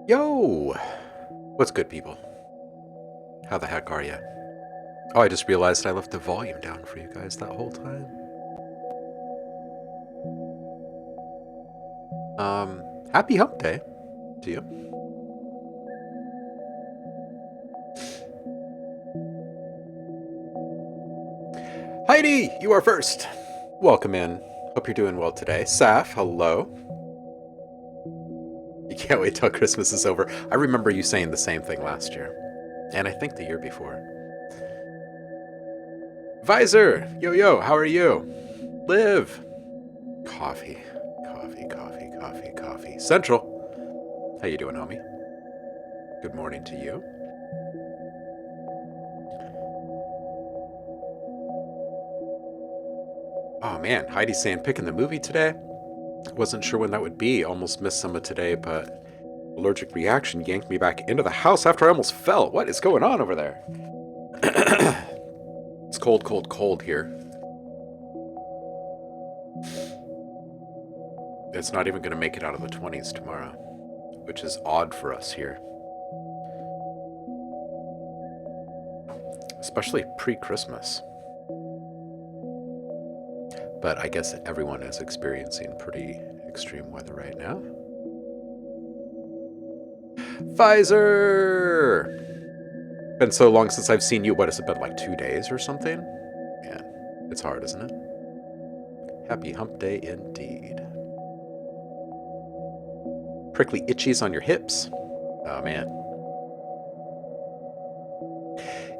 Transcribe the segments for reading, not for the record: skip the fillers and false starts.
Yo! What's good, people? How the heck are you? Oh, I just realized I left the volume down for you guys that whole time. Happy hump day to you. Heidi, you are first. Welcome in. Hope you're doing well today. Saf, hello. You can't wait till Christmas is over. I remember you saying the same thing last year. And I think the year before. Visor, yo, how are you? Liv. Coffee. Central. How you doing, homie? Good morning to you. Oh man, Heidi's saying picking the movie today. Wasn't sure when that would be. Almost missed some of today, but allergic reaction yanked me back into the house after I almost fell. What is going on over there? It's cold here. It's not even going to make it out of the 20s tomorrow, which is odd for us here. Especially pre-Christmas. But I guess everyone is experiencing pretty extreme weather right now. Pfizer! Been so long since I've seen you. What has it been, like 2 days or something? Man, it's hard, isn't it? Happy hump day indeed. Prickly itchies on your hips. Oh man.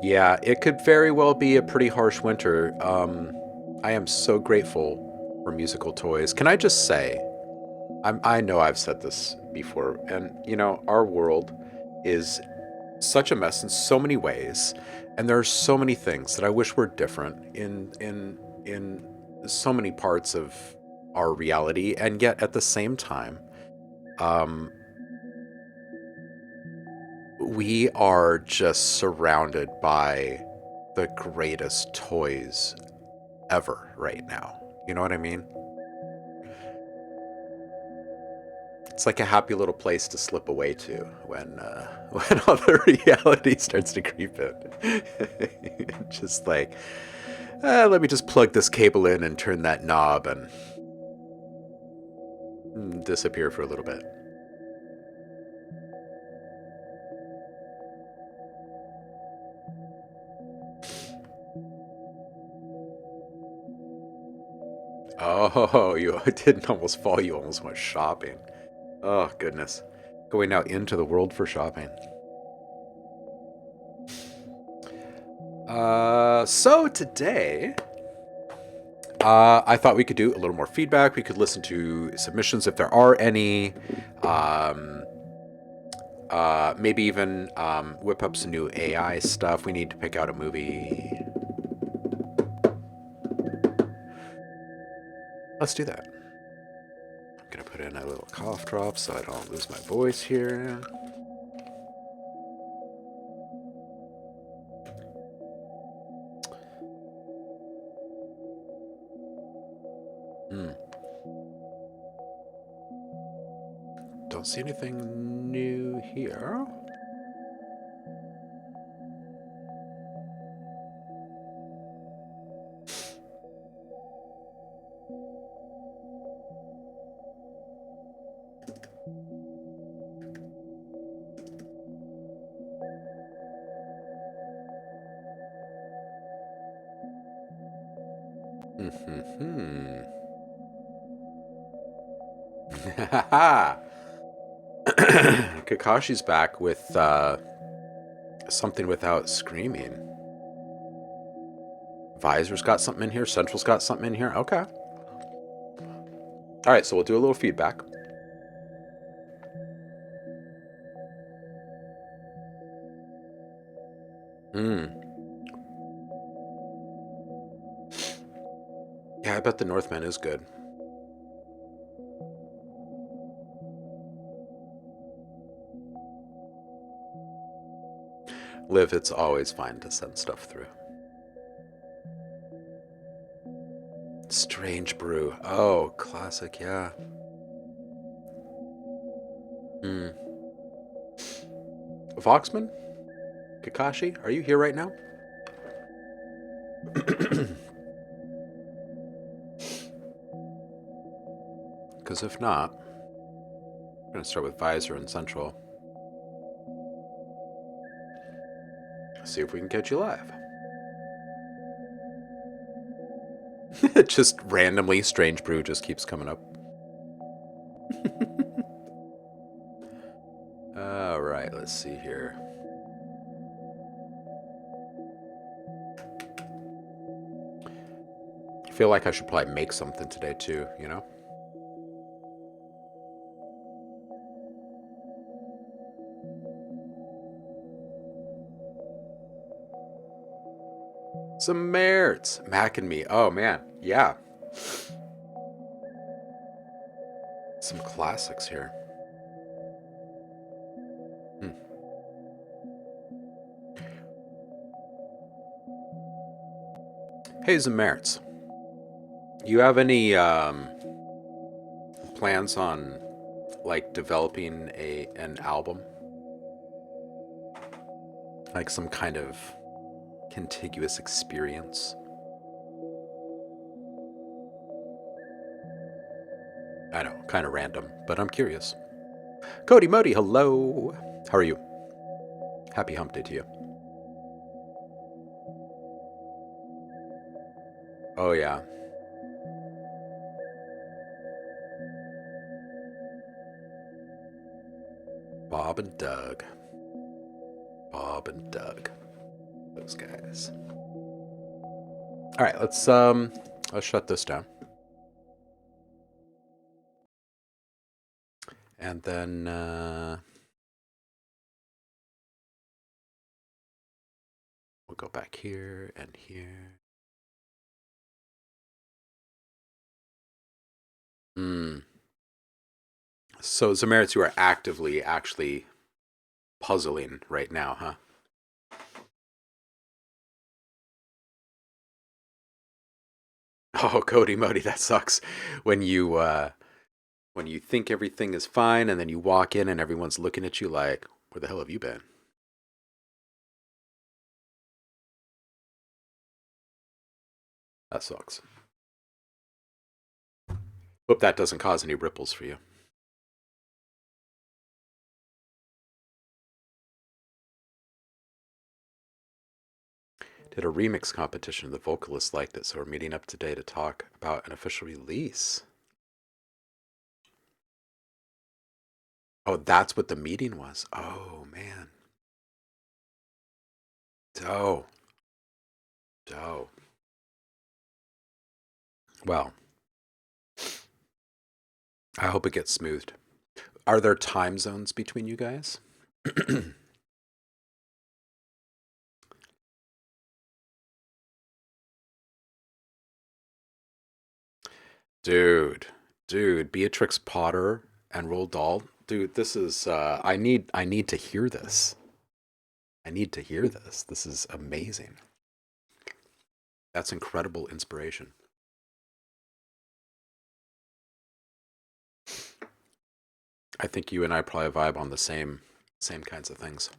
Yeah, it could very well be a pretty harsh winter. I am so grateful for musical toys. Can I just say, I know I've said this before, and you know, our world is such a mess in so many ways, and there are so many things that I wish were different in so many parts of our reality, and yet at the same time, um, we are just surrounded by the greatest toys ever right now. You know what I mean? It's like a happy little place to slip away to when when all the reality starts to creep in. Just like, let me just plug this cable in and turn that knob and disappear for a little bit. Oh, you didn't almost fall. You almost went shopping. Oh, goodness. Going out into the world for shopping. So today, I thought we could do a little more feedback. We could listen to submissions if there are any. Maybe even whip up some new AI stuff. We need to pick out a movie. Let's do that. I'm going to put in a little cough drop so I don't lose my voice here. Don't see anything new here. Kakashi's back with something without screaming. Visor's got something in here. Central's got something in here. Okay. All right, so we'll do a little feedback. Yeah, I bet the Northman is good. Liv, it's always fine to send stuff through. Strange Brew. Oh, classic, yeah. Voxman? Kakashi, are you here right now? Because if not, I'm going to start with Visor and Central. See if we can catch you live. Just randomly, Strange Brew just keeps coming up. All right, let's see here. I feel like I should probably make something today too, you know? Some merits. Mac and me. Oh, man. Yeah. Some classics here. Hey, some merits. You have any plans on like developing an album? Like some kind of contiguous experience? I know, kind of random, but I'm curious. Cody Modi, hello. How are you? Happy hump day to you. Oh, yeah. Bob and Doug. Bob and Doug. Those guys. All right, let's shut this down. And then we'll go back here and here. So, Zamerits, you are actively actually puzzling right now, huh? Oh, Cody Modi, that sucks. When you think everything is fine and then you walk in and everyone's looking at you like, where the hell have you been? That sucks. Hope that doesn't cause any ripples for you. Did a remix competition. The vocalists liked it, so we're meeting up today to talk about an official release. Oh, that's what the meeting was. Oh, man. Dope. Dope. Well, I hope it gets smoothed. Are there time zones between you guys? Dude, Beatrix Potter and Roald Dahl. Dude, this is I need to hear this. I need to hear this. This is amazing. That's incredible inspiration. I think you and I probably vibe on the same kinds of things.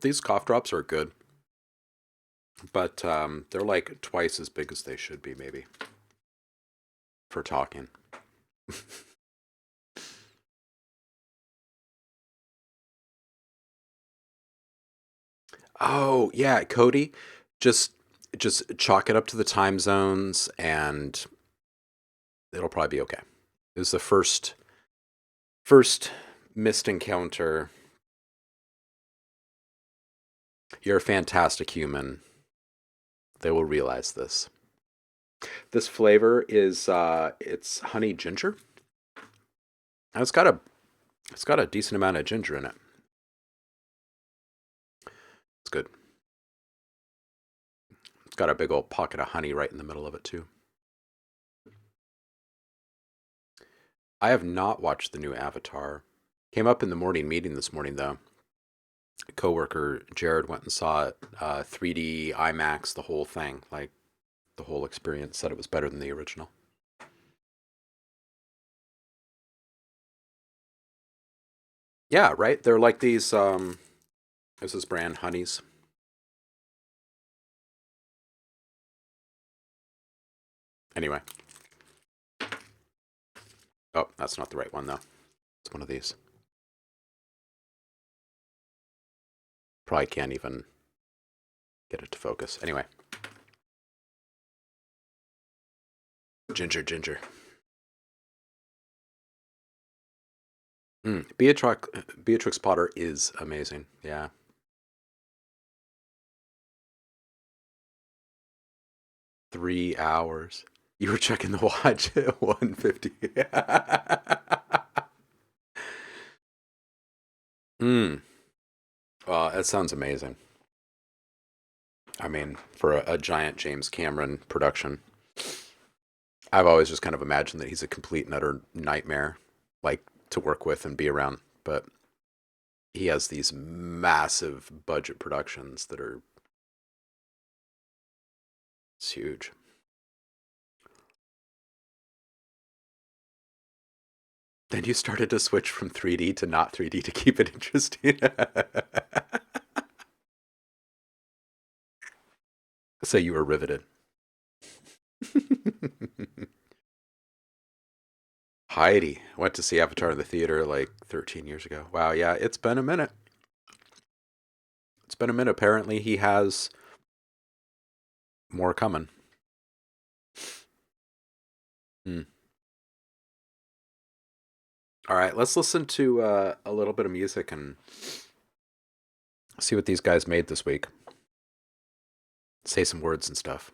These cough drops are good, but they're like twice as big as they should be, maybe, for talking. Oh, yeah, Cody, just chalk it up to the time zones and it'll probably be okay. It was the first missed encounter. You're a fantastic human. They will realize this. This flavor is it's honey ginger. And it's got a decent amount of ginger in it. It's good. It's got a big old pocket of honey right in the middle of it too. I have not watched the new Avatar. Came up in the morning meeting this morning though. A coworker Jared went and saw it 3D IMAX, the whole thing, like the whole experience. Said it was better than the original. Yeah, right? They're like these, what's this brand? Honeys. Anyway. Oh, that's not the right one, though. It's one of these. Probably can't even get it to focus. Anyway. Ginger, ginger. Beatrix Potter is amazing. Yeah. 3 hours. You were checking the watch at 1:50. Hmm. Well, that sounds amazing. I mean, for a giant James Cameron production, I've always just kind of imagined that he's a complete and utter nightmare, like to work with and be around. But he has these massive budget productions that are it's huge. Then you started to switch from 3D to not 3D to keep it interesting. So you were riveted. Heidi went to see Avatar in the theater like 13 years ago. Wow, yeah, it's been a minute. It's been a minute. Apparently, he has more coming. Hmm. All right, let's listen to a little bit of music and see what these guys made this week. Say some words and stuff.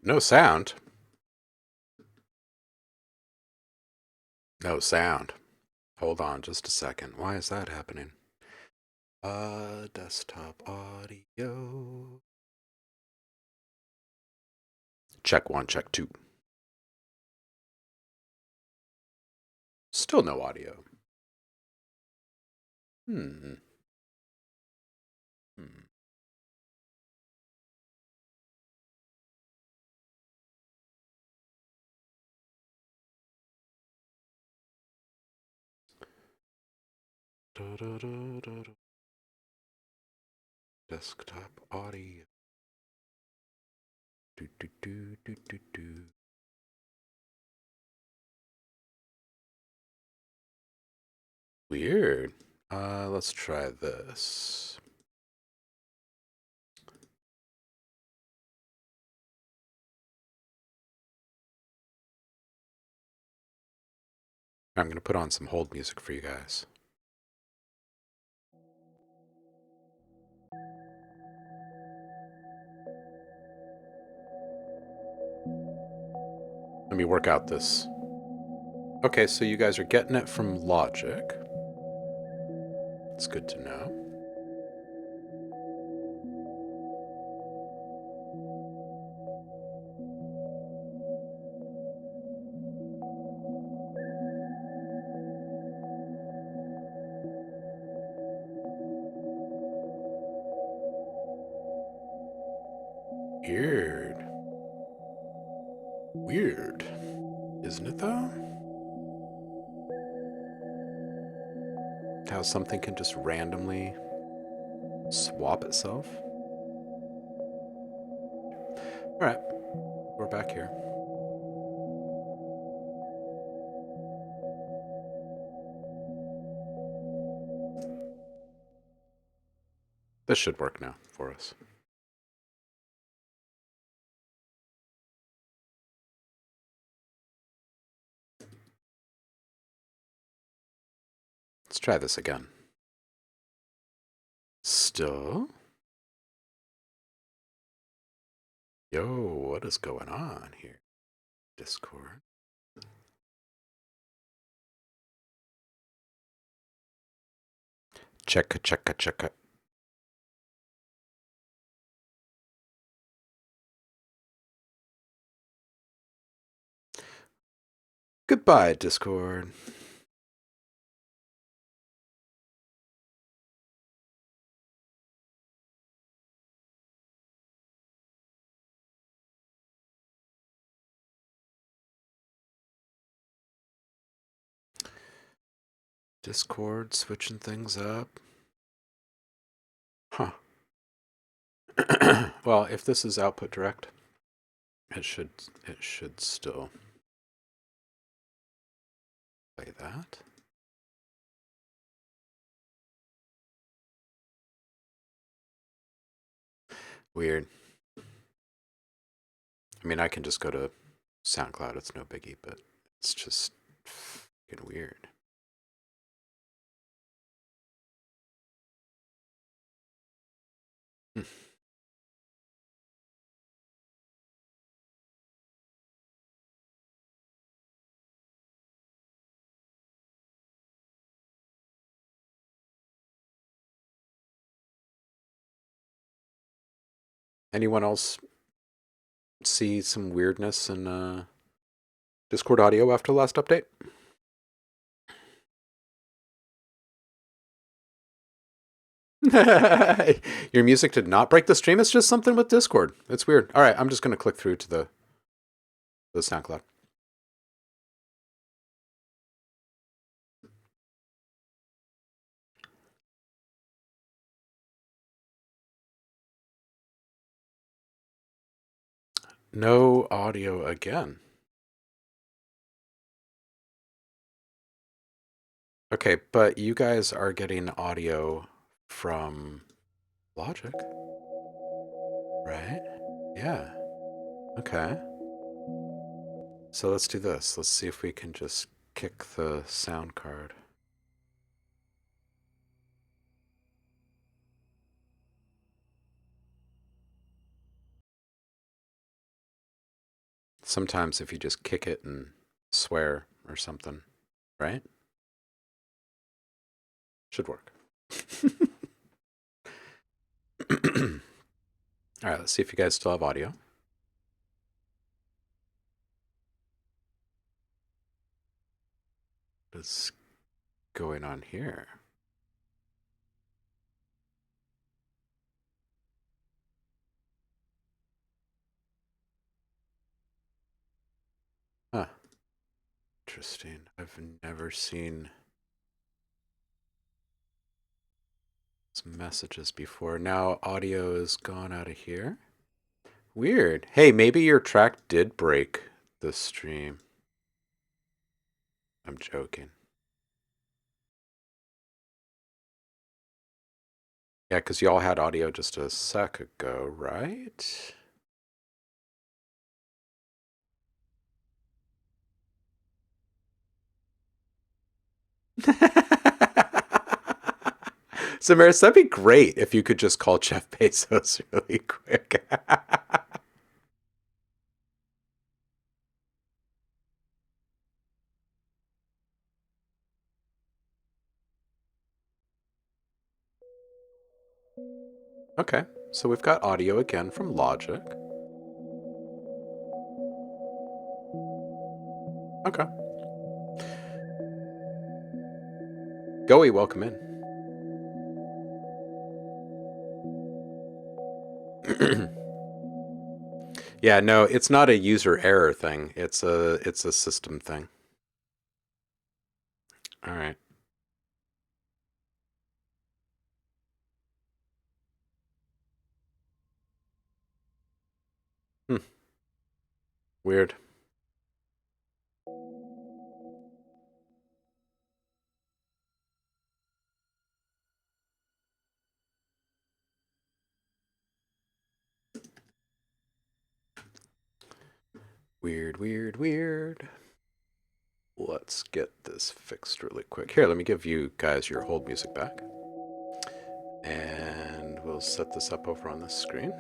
No sound. No sound. Hold on just a second. Why is that happening? Desktop audio. Check one, check two. Still no audio. Hmm. Hmm. Da, da, da, da, da. Desktop audio. Do, do, do, do, do, do. Weird. Let's try this. I'm going to put on some hold music for you guys. Let me work out this. Okay, so you guys are getting it from Logic. It's good to know. Weird. Weird. Isn't it though? How something can just randomly swap itself? Alright, we're back here. This should work now for us. Let's try this again. Still? Yo, what is going on here? Discord. Check. Goodbye, Discord. Discord switching things up. Huh. Well, if this is output direct, it should still play that. Weird. I mean, I can just go to SoundCloud. It's no biggie, but it's just fucking weird. Anyone else see some weirdness in Discord audio after the last update? Your music did not break the stream. It's just something with Discord. It's weird. All right, I'm just going to click through to the SoundCloud. No audio again. Okay, but you guys are getting audio from Logic, right? Yeah. Okay. So let's do this. Let's see if we can just kick the sound card. Sometimes if you just kick it and swear or something, right? Should work. All right, let's see if you guys still have audio. What's going on here? Huh. Interesting. I've never seen some messages before. Now audio is gone out of here. Weird. Hey, maybe your track did break the stream. I'm joking. Yeah, because y'all had audio just a sec ago, right? Samaris, that'd be great if you could just call Jeff Bezos really quick. Okay, so we've got audio again from Logic. Okay. Goey, welcome in. Yeah, no, it's not a user error thing. It's a system thing. All right. Weird. Weird. let's get this fixed really quick. Here, let me give you guys your hold music back. And we'll set this up over on this screen.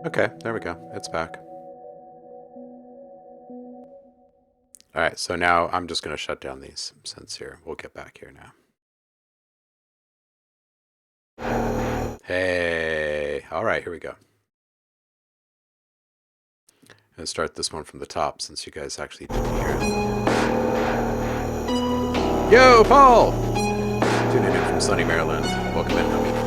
Okay, there we go. It's back. All right, so now I'm just going to shut down these synths here. We'll get back here now. Hey, all right, here we go. I'm going to start this one from the top since you guys actually didn't hear it. Yo, Paul! Tuning in from sunny Maryland. Welcome in, homie.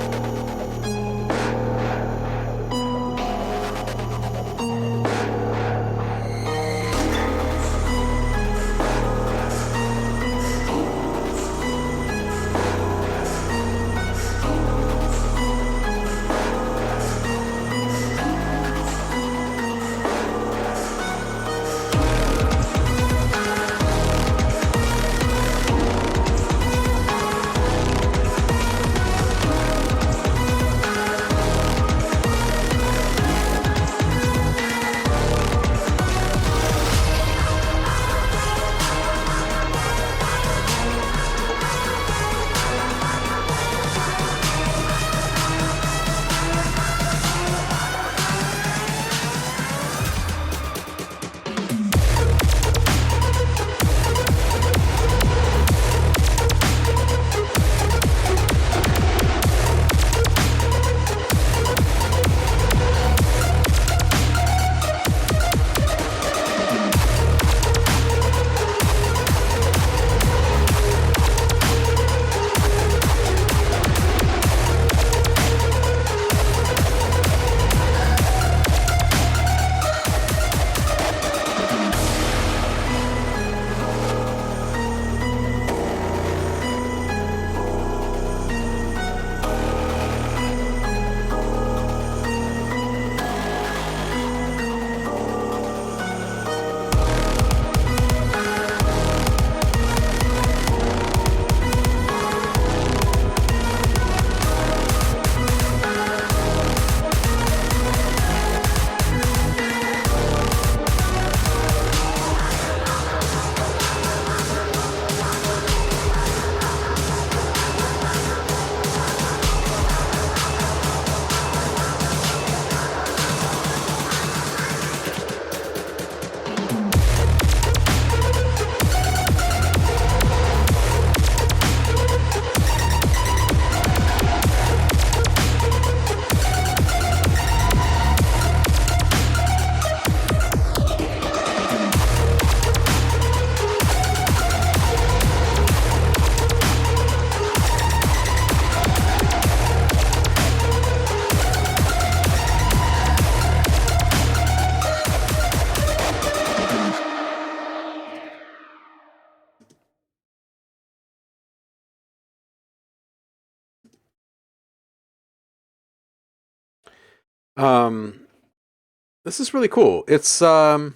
This is really cool. It's like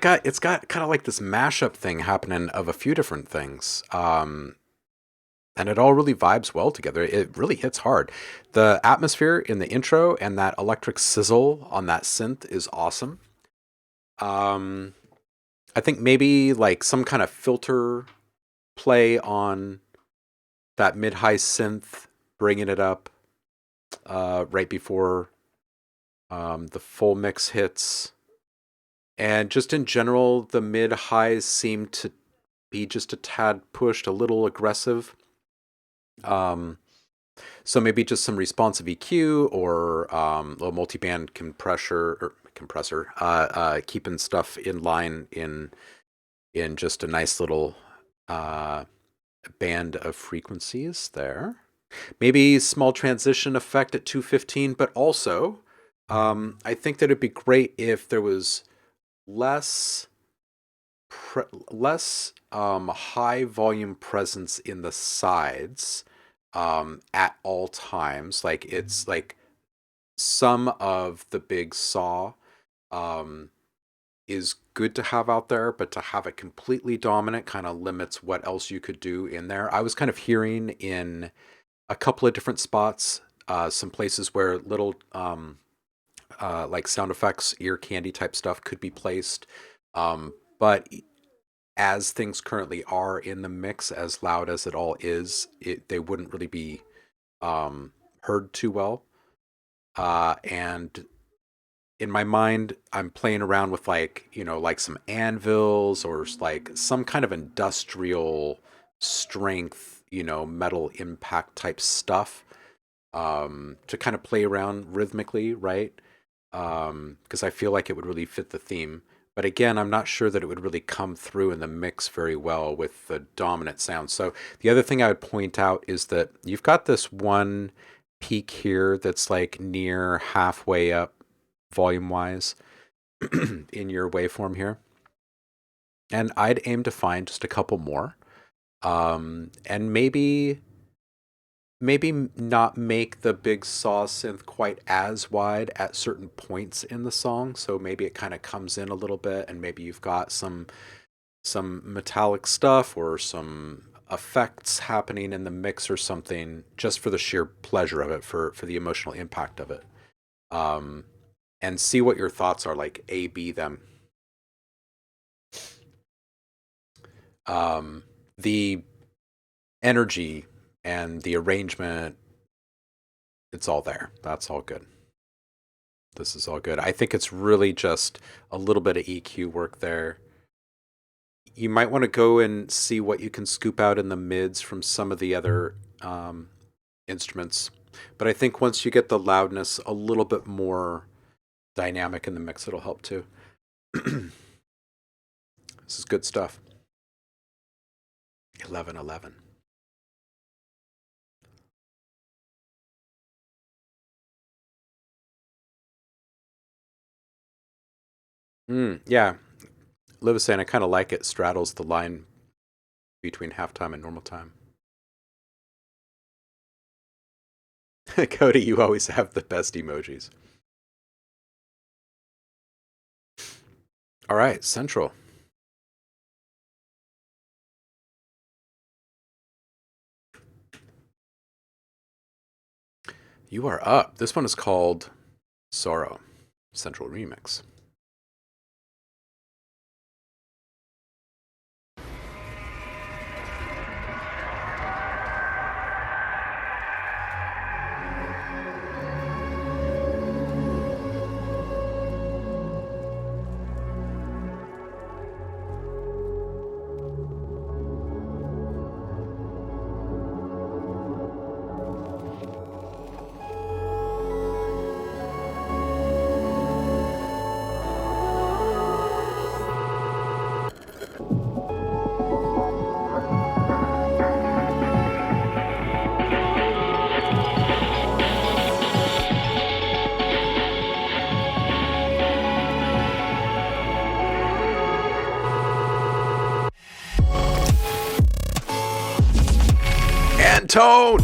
it's got kind of like this mashup thing happening of a few different things. And it all really vibes well together. It really hits hard. The atmosphere in the intro and that electric sizzle on that synth is awesome. I think maybe like some kind of filter play on that mid-high synth, bringing it up right before the full mix hits. And just in general, the mid-highs seem to be just a tad pushed, a little aggressive. So maybe just some responsive EQ or a multiband compressor, keeping stuff in line in just a nice little band of frequencies there. Maybe small transition effect at 215, but also I think that it'd be great if there was less high volume presence in the sides, at all times. Like it's like some of the big saw um, is good to have out there, but to have it completely dominant kind of limits what else you could do in there. I was kind of hearing in a couple of different spots, some places where little like sound effects, ear candy type stuff could be placed. But as things currently are in the mix, as loud as it all is, they wouldn't really be heard too well. And in my mind, I'm playing around with like, like some anvils or like some kind of industrial strength, metal impact type stuff to kind of play around rhythmically, right? Because I feel like it would really fit the theme. But again, I'm not sure that it would really come through in the mix very well with the dominant sound. So the other thing I would point out is that you've got this one peak here that's like near halfway up volume wise in your waveform here. And I'd aim to find just a couple more. And maybe not make the big saw synth quite as wide at certain points in the song, so maybe it kind of comes in a little bit, and maybe you've got some metallic stuff or some effects happening in the mix or something, just for the sheer pleasure of it, for the emotional impact of it. And see what your thoughts are, like A B them. The energy and the arrangement, it's all there. That's all good. This is all good. I think it's really just a little bit of EQ work there. You might want to go and see what you can scoop out in the mids from some of the other instruments. But I think once you get the loudness a little bit more dynamic in the mix, it'll help too. This is good stuff. 1111. Yeah, Liv was saying I kind of like it. Straddles the line between halftime and normal time. Cody, you always have the best emojis. All right, Central. You are up. This one is called Sorrow, Central Remix. Tone.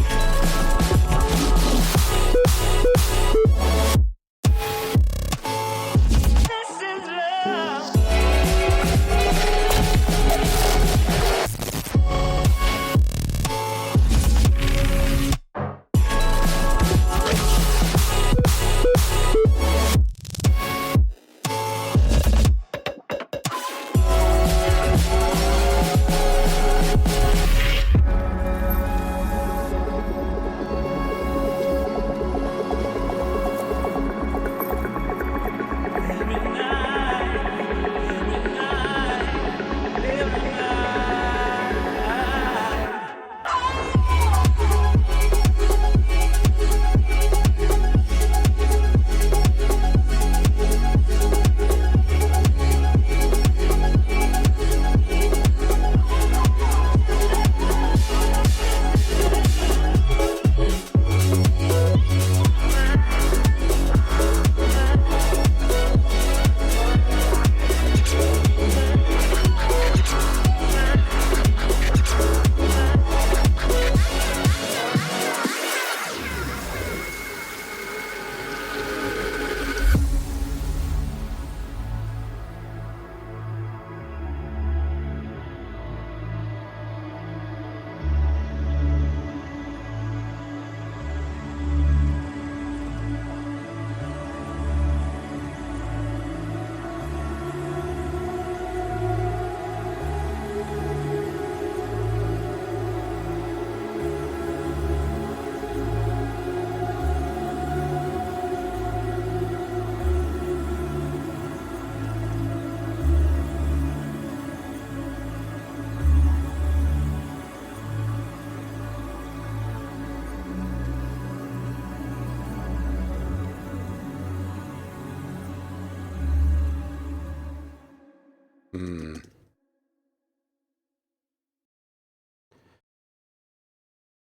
Mm.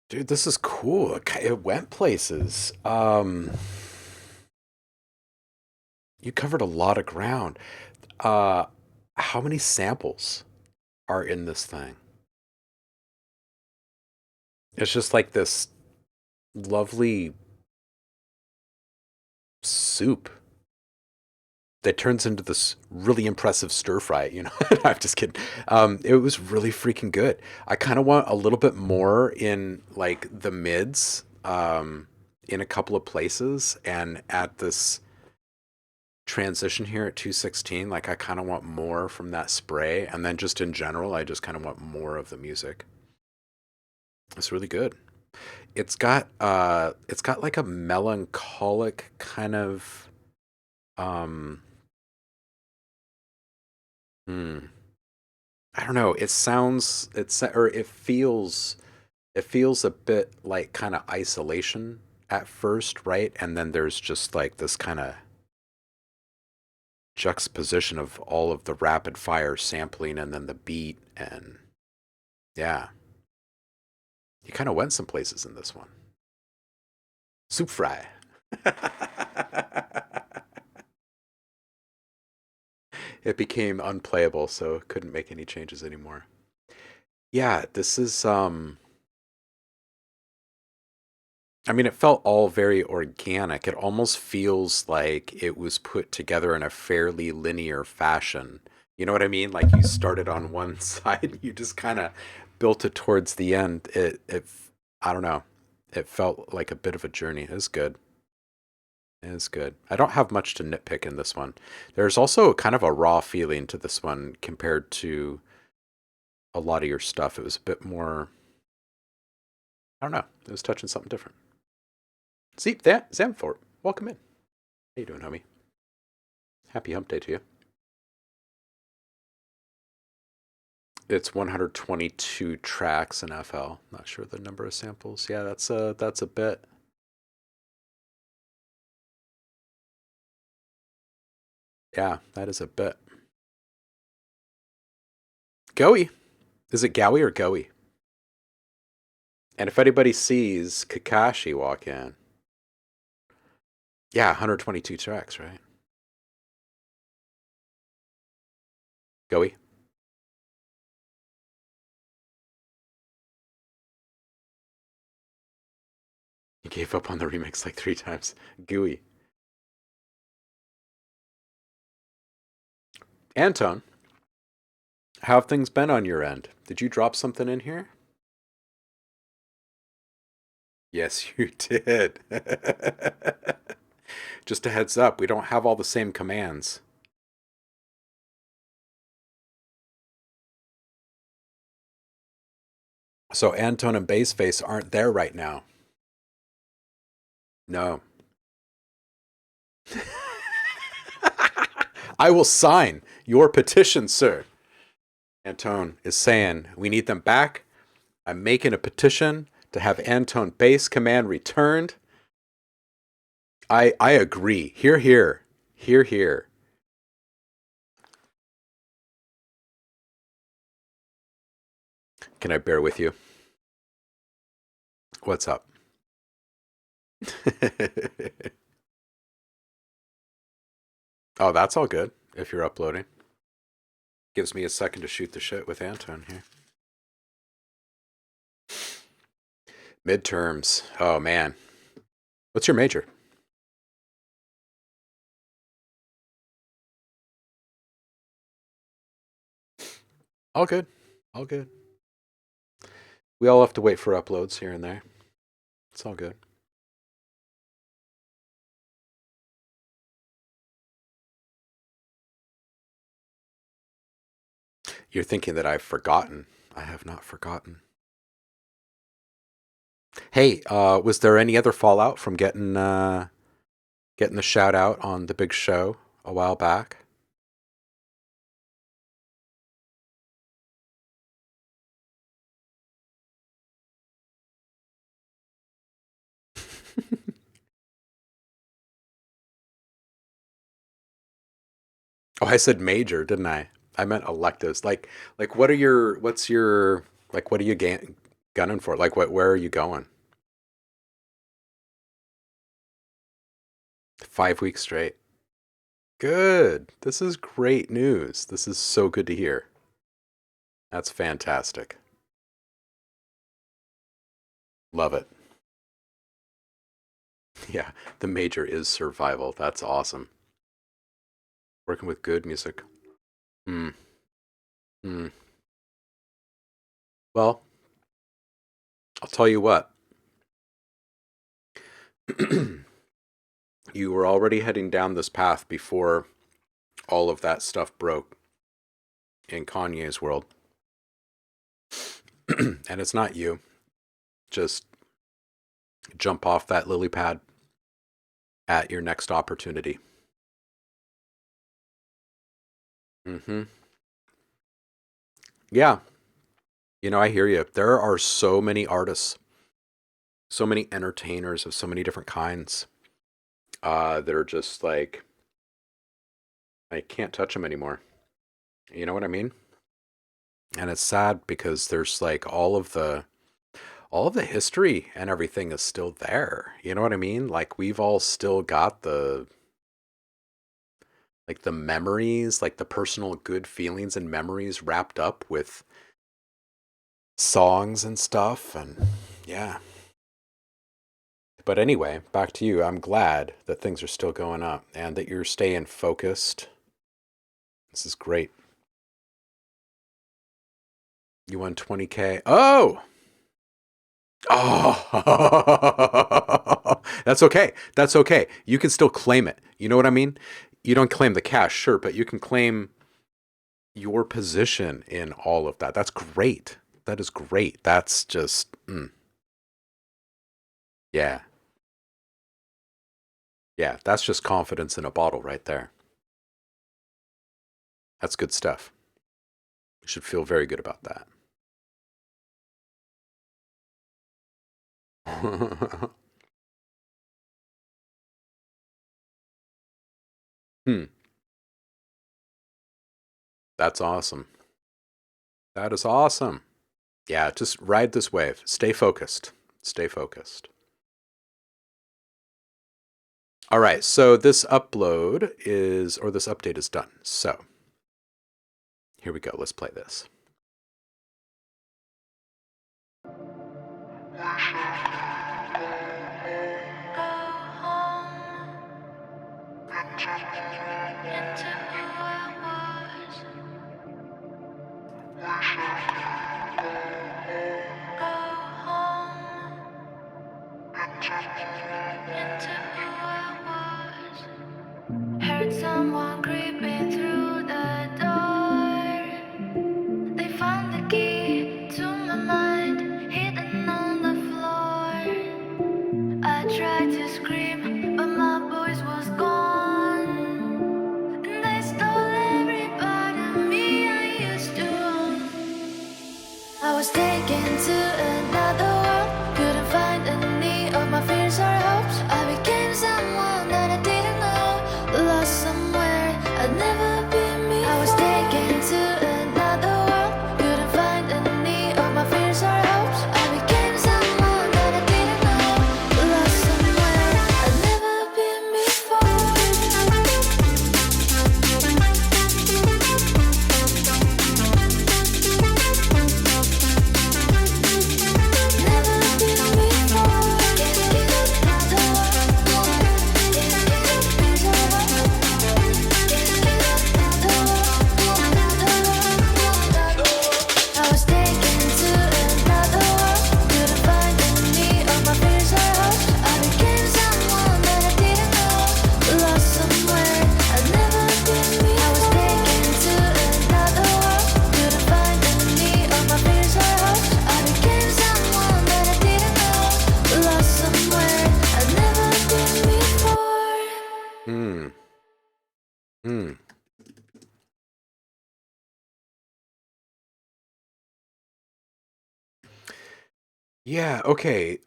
Dude, this is cool. It went places. You covered a lot of ground. Uh, how many samples are in this thing? It's just like this lovely soup that turns into this really impressive stir fry. I'm just kidding. It was really freaking good. I kind of want a little bit more in like the mids, in a couple of places, and at this transition here at 216, like I kind of want more from that spray, and then just in general, I just kind of want more of the music. It's really good. It's got like a melancholic kind of um hmm, I don't know. It feels a bit like kind of isolation at first, right? And then there's just like this kind of juxtaposition of all of the rapid fire sampling and then the beat, and yeah, you kind of went some places in this one. Soup fry. It became unplayable, so couldn't make any changes anymore. Yeah, this is I mean, it felt all very organic. It almost feels like it was put together in a fairly linear fashion. You know what I mean? Like you started on one side, you just kind of built it towards the end. I don't know. It felt like a bit of a journey. It was good. It was good. I don't have much to nitpick in this one. There's also kind of a raw feeling to this one compared to a lot of your stuff. It was a bit more, I don't know. It was touching something different. See, that Zamfort, welcome in. How you doing, homie? Happy hump day to you. It's 122 tracks in FL. Not sure the number of samples. Yeah, that's a bit. Yeah, that is a bit. Goey. Is it Gowie or Goey? And if anybody sees Kakashi walk in, yeah, 122 tracks, right? Goey. He gave up on the remix like 3 times. Gooey. Anton, how have things been on your end? Did you drop something in here? Yes, you did. Just a heads up, we don't have all the same commands. So Anton and Baseface aren't there right now. No. I will sign your petition, sir. Anton is saying we need them back. I'm making a petition to have Anton base command returned. I agree. Here, here. Here, here. Can I bear with you? What's up? Oh, that's all good if you're uploading. Gives me a second to shoot the shit with Anton here. Midterms. Oh, man. What's your major? All good. All good. We all have to wait for uploads here and there. It's all good. You're thinking that I've forgotten. I have not forgotten. Hey, was there any other fallout from getting the shout out on the big show a while back? Oh, I said major, didn't I? I meant electives. Like what are your what's your like what are you gunning for? Like where are you going? 5 weeks straight. Good. This is great news. This is so good to hear. That's fantastic. Love it. Yeah, the major is survival. That's awesome. Working with good music. Hmm. Hmm. Well, I'll tell you what. You were already heading down this path before all of that stuff broke in Kanye's world. And it's not you. Just jump off that lily pad at your next opportunity. Mm-hmm. Yeah. I hear you. There are so many artists, so many entertainers of so many different kinds that are just like, I can't touch them anymore. You know what I mean? And it's sad because there's like all of the history and everything is still there. You know what I mean? Like we've all still got the memories, like the personal good feelings and memories wrapped up with songs and stuff and yeah. But anyway, back to you. I'm glad that things are still going up and that you're staying focused. This is great. You won 20K. Oh! Oh, that's okay. That's okay. You can still claim it. You know what I mean? You don't claim the cash, sure, but you can claim your position in all of that. That's great. That is great. That's just, yeah. Yeah. That's just confidence in a bottle right there. That's good stuff. You should feel very good about that. Hmm. That's awesome. That is awesome. Yeah, just ride this wave. Stay focused. Stay focused. All right, so this update is done. So here we go. Let's play this. Heard someone creeping through the door. They found the key to my mind, hidden on the floor. I tried to scream, but my voice was gone. And they stole every part of me I used to own. I was taken to another world, couldn't find any of my fears or hopes. I became someone that I didn't know, lost somewhere I'd never been me. I was taken to another world, couldn't find any of my fears or hopes. I became someone that I didn't know, lost somewhere I'd never been before. Hmm. Hmm. Yeah, okay.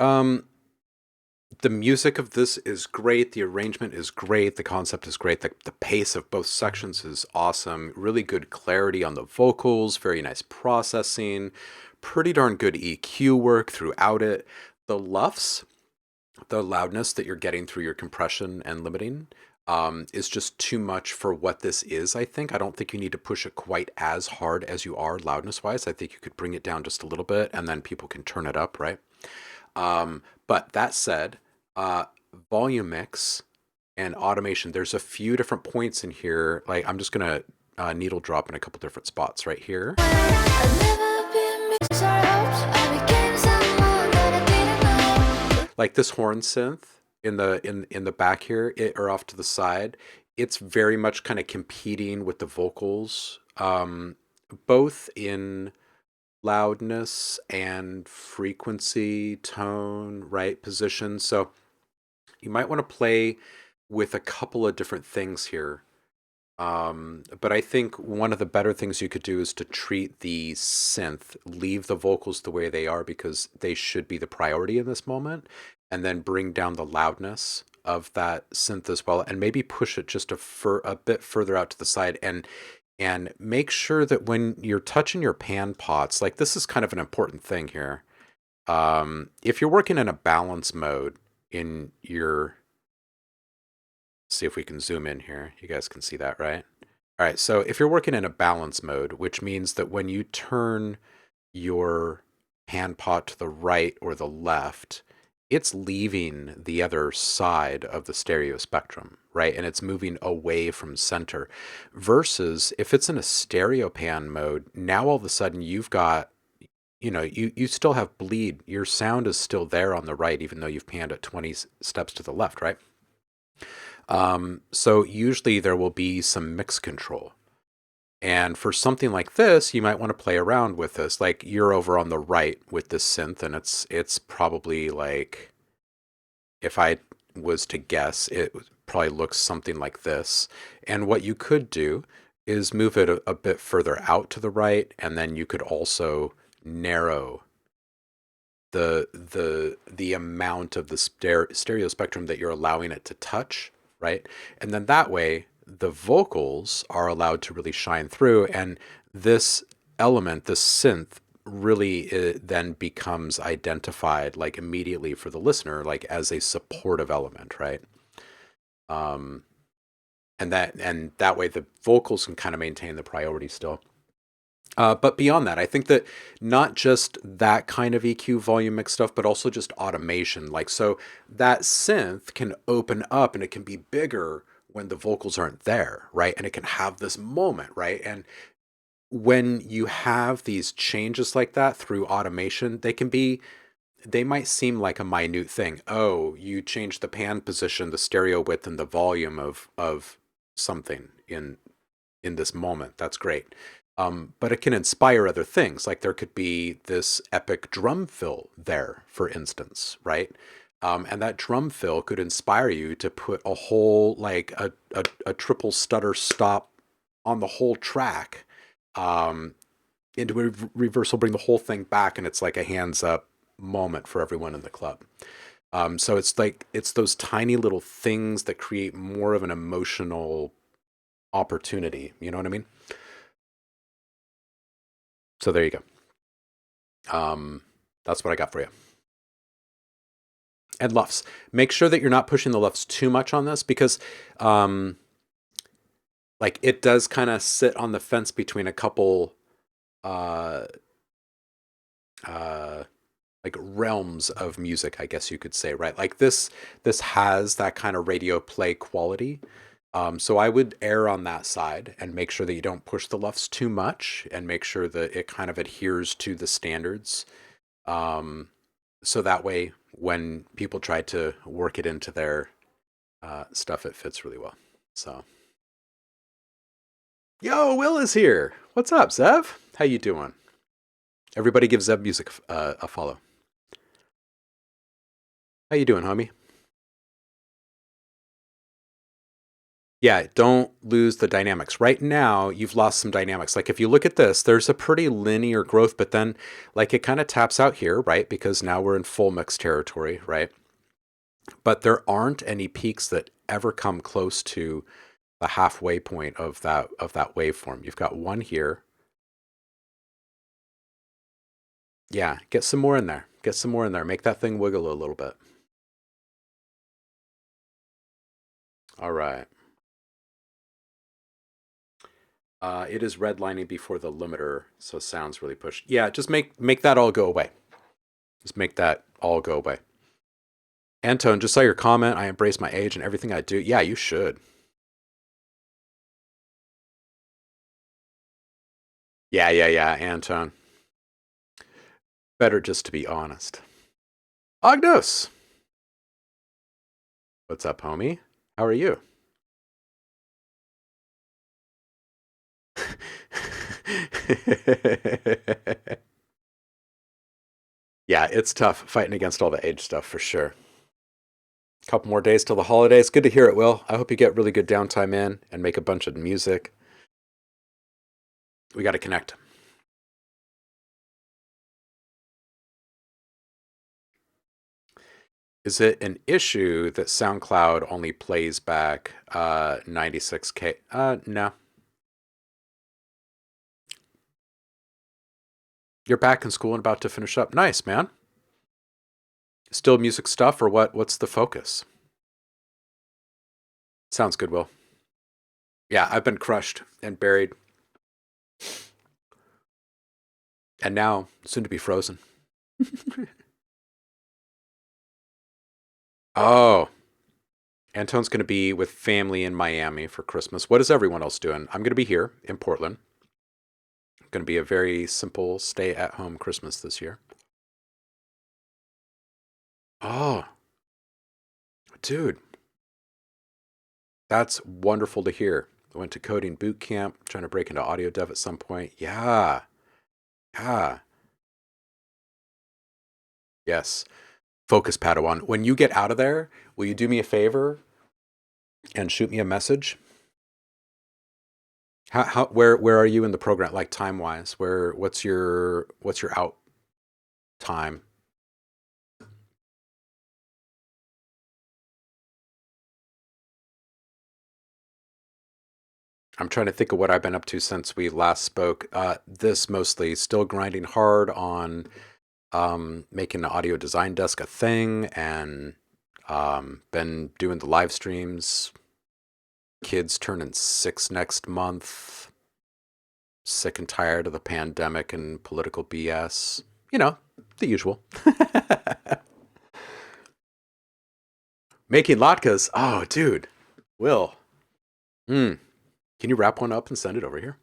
the music of this is great. The arrangement is great. The concept is great. The pace of both sections is awesome. Really good clarity on the vocals. Very nice processing. Pretty darn good EQ work throughout it. The LUFS, the loudness that you're getting through your compression and limiting, is just too much for what this is, I think. I don't think you need to push it quite as hard as you are loudness-wise. I think you could bring it down just a little bit, and then people can turn it up, right? But that said, volume mix and automation, there's a few different points in here. Like, I'm just going to needle drop in a couple different spots right here. Like this horn synth in the back here, or off to the side, it's very much kind of competing with the vocals, both in loudness and frequency, tone, right, position. So you might want to play with a couple of different things here. But I think one of the better things you could do is to treat the synth, leave the vocals the way they are because they should be the priority in this moment, and then bring down the loudness of that synth as well, and maybe push it just a bit further out to the side, and make sure that when you're touching your pan pots, like this is kind of an important thing here. If you're working in a balance mode in your, see if we can zoom in here. You guys can see that, right? All right, so if you're working in a balance mode, which means that when you turn your pan pot to the right or the left, it's leaving the other side of the stereo spectrum, right? And it's moving away from center. Versus if it's in a stereo pan mode, now all of a sudden you've got, you still have bleed. Your sound is still there on the right, even though you've panned it 20 steps to the left, right? So usually there will be some mix control. And for something like this, you might want to play around with this. Like you're over on the right with this synth, and it's probably like, if I was to guess, it probably looks something like this. And what you could do is move it a bit further out to the right, and then you could also narrow the amount of the stereo spectrum that you're allowing it to touch, right? And then that way, the vocals are allowed to really shine through, and this element, this synth, really then becomes identified like immediately for the listener, like as a supportive element, right? And that way the vocals can kind of maintain the priority still. But beyond that, I think that not just that kind of EQ volume mix stuff, but also just automation. Like, so that synth can open up and it can be bigger when the vocals aren't there, right? And it can have this moment, right? And when you have these changes like that through automation, they might seem like a minute thing. Oh, you changed the pan position, the stereo width, and the volume of something in this moment. That's great. But it can inspire other things. Like there could be this epic drum fill there, for instance, right? And that drum fill could inspire you to put a whole, like a triple stutter stop on the whole track, into a reversal, bring the whole thing back, and it's like a hands up moment for everyone in the club. So it's those tiny little things that create more of an emotional opportunity. You know what I mean? So there you go. That's what I got for you. And LUFS. Make sure that you're not pushing the LUFS too much on this, because like it does kind of sit on the fence between a couple like realms of music, I guess you could say, right? Like this has that kind of radio play quality. So I would err on that side and make sure that you don't push the LUFS too much, and make sure that it kind of adheres to the standards. So that way, when people try to work it into their stuff, it fits really well. So, yo, Will is here. What's up, Zev? How you doing? Everybody give Zev Music a follow. How you doing, homie? Yeah, don't lose the dynamics. Right now, you've lost some dynamics. Like if you look at this, there's a pretty linear growth, but then like it kind of taps out here, right? Because now we're in full mix territory, right? but there aren't any peaks that ever come close to the halfway point of that waveform. You've got one here. Yeah, get some more in there. Get some more in there. Make that thing wiggle a little bit. All right. It is redlining before the limiter, so sound's really pushed. Yeah, just make that all go away. Just make that all go away. Antone, just saw your comment. I embrace my age and everything I do. Yeah, you should. Yeah, Antone. Better just to be honest. Ognos! What's up, homie? How are you? Yeah, it's tough fighting against all the age stuff for sure. Couple more days till the holidays. Good to hear it, Will. I hope you get really good downtime in and make a bunch of music. We got to connect. Is it an issue that SoundCloud only plays back 96K? No. You're back in school and about to finish up. Nice, man. Still music stuff or what? What's the focus? Sounds good, Will. Yeah, I've been crushed and buried. And now, soon to be frozen. Oh, Antone's going to be with family in Miami for Christmas. What is everyone else doing? I'm going to be here in Portland. Going to be a very simple stay at home Christmas this year. Oh, dude, that's wonderful to hear. I went to coding boot camp, trying to break into audio dev at some point. Yeah, yeah, yes. Focus, Padawan. When you get out of there, will you do me a favor and shoot me a message? Where are you in the program, like time wise? What's your out time? I'm trying to think of what I've been up to since we last spoke. This mostly still grinding hard on making the audio design desk a thing, and been doing the live streams. Kids turning 6 next month. Sick and tired of the pandemic and political BS. You know, the usual. Making latkes. Oh, dude. Will. Mm. Can you wrap one up and send it over here?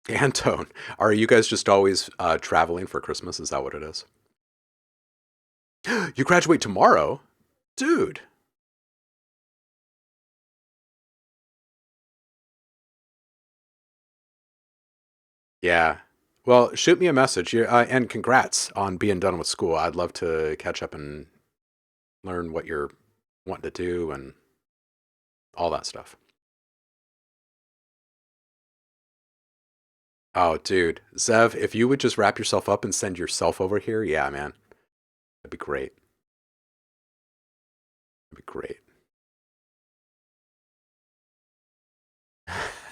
Antone, are you guys just always traveling for Christmas? Is that what it is? You graduate tomorrow? Dude. Yeah. Well, shoot me a message. And congrats on being done with school. I'd love to catch up and learn what you're wanting to do and all that stuff. Oh, dude. Zev, if you would just wrap yourself up and send yourself over here, yeah, man. That'd be great. That'd be great.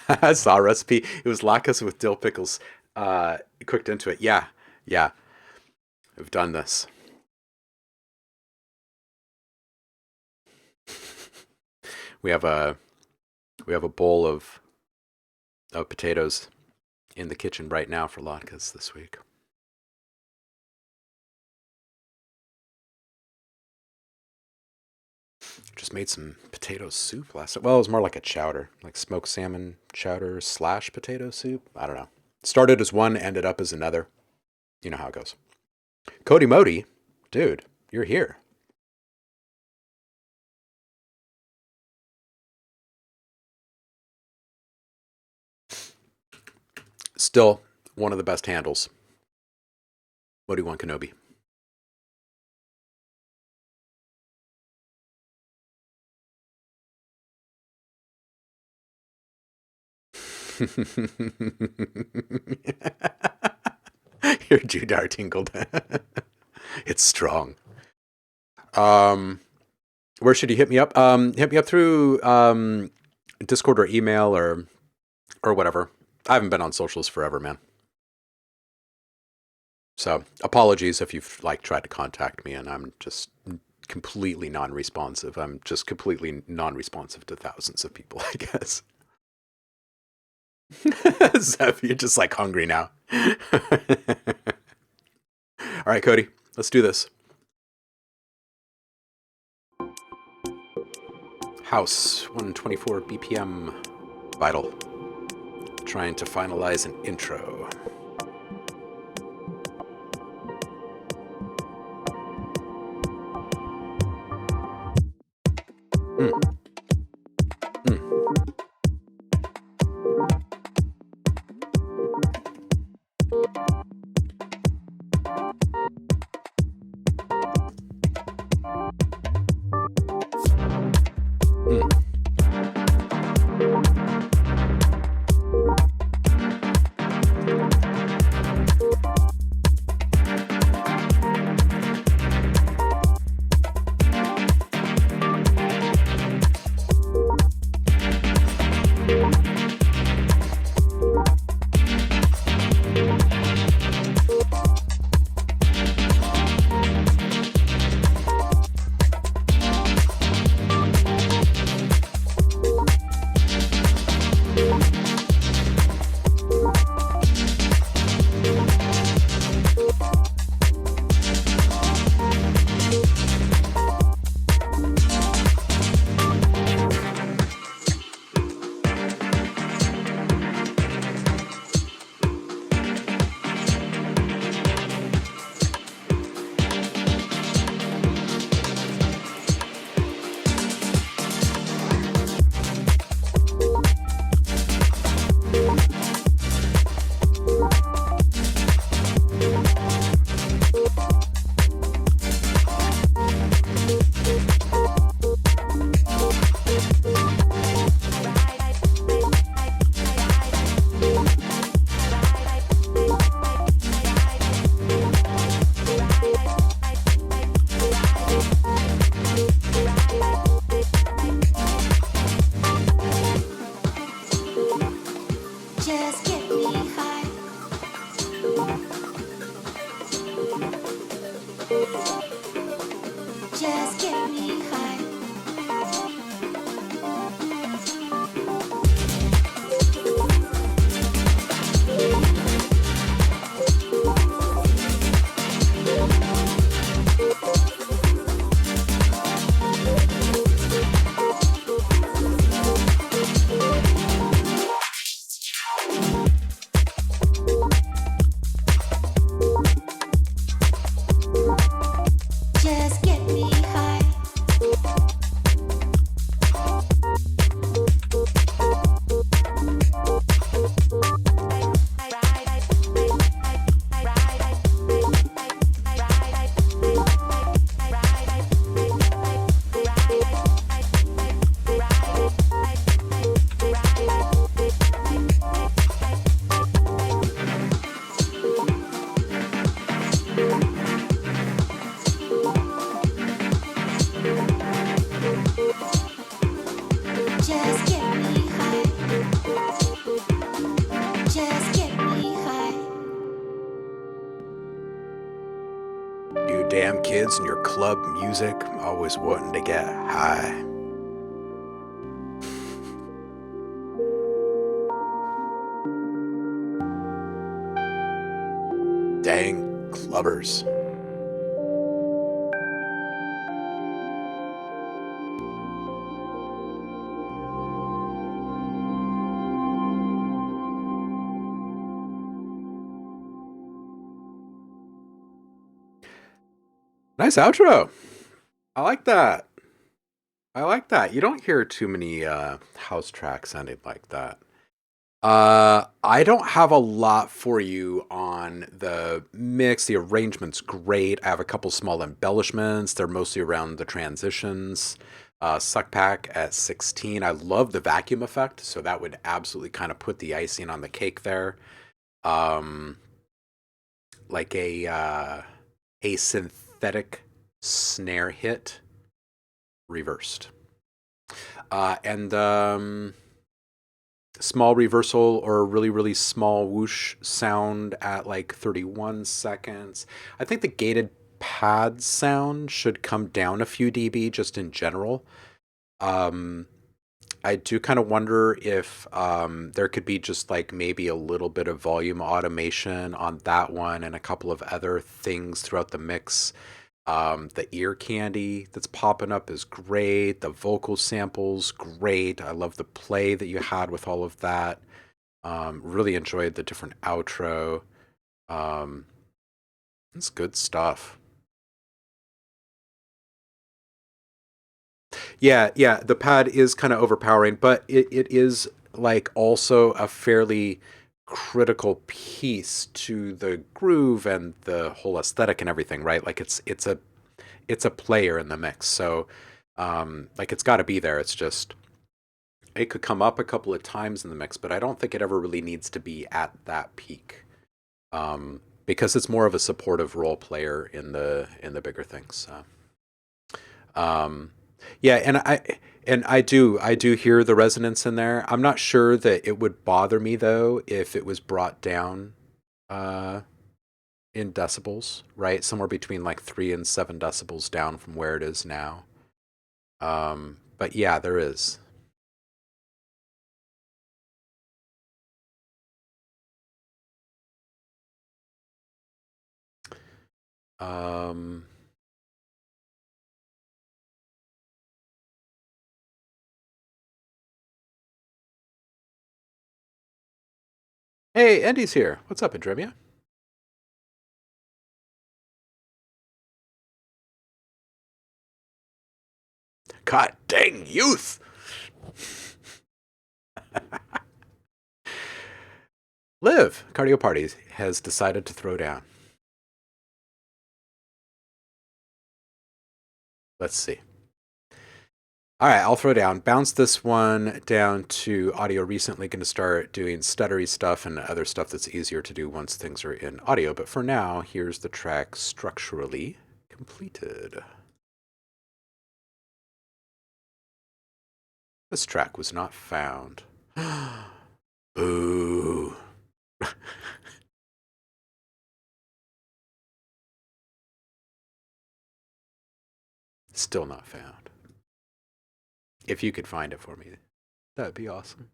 I saw a recipe. It was latkes with dill pickles cooked into it. Yeah, yeah. I've done this. We have a we have a bowl of potatoes in the kitchen right now for latkes this week. Just made some potato soup last night. Well, it was more like a chowder, like smoked salmon chowder slash potato soup. I don't know. Started as one, ended up as another. You know how it goes. Cody Modi, dude, you're here. Still one of the best handles. Modi One Kenobi. Your Judar tingled. It's strong. Where should you hit me up? Hit me up through Discord or email or whatever. I haven't been on socials forever, man. So apologies if you've like tried to contact me and I'm just completely non-responsive. I'm just completely non-responsive to thousands of people, I guess. Zeph, you're just like hungry now. All right, Cody, let's do this. House 124 BPM vital. Trying to finalize an intro. Damn kids and your club music, always wanting to get high. Dang clubbers. Nice outro. I like that. I like that. You don't hear too many house tracks sounding like that. I don't have a lot for you on the mix. The arrangement's great. I have a couple small embellishments. They're mostly around the transitions. Suck pack at 16. I love the vacuum effect, so that would absolutely kind of put the icing on the cake there. like a synthetic snare hit reversed. And small reversal or really, really small whoosh sound at like 31 seconds. I think the gated pad sound should come down a few dB just in general. Um, I do kind of wonder if there could be just like maybe a little bit of volume automation on that one and a couple of other things throughout the mix. The ear candy that's popping up is great. The vocal samples, great. I love the play that you had with all of that. Really enjoyed the different outro. Um, it's good stuff. Yeah, yeah, the pad is kind of overpowering, but it is like also a fairly critical piece to the groove and the whole aesthetic and everything, right? Like it's a player in the mix. So like it's got to be there. It's just it could come up a couple of times in the mix, but I don't think it ever really needs to be at that peak. Because it's more of a supportive role player in the bigger things. So. Um, yeah, and I do hear the resonance in there. I'm not sure that it would bother me though if it was brought down uh, in decibels, right? Somewhere between like 3 and 7 decibels down from where it is now. But yeah, there is. Um, hey, Andy's here. What's up, Andremia? God dang youth! Liv, Cardio Parties, has decided to throw down. Let's see. All right, I'll throw down. Bounce this one down to audio recently. Going to start doing stuttery stuff and other stuff that's easier to do once things are in audio. But for now, here's the track structurally completed. This track was not found. Boo. Still not found. If you could find it for me, that would be awesome.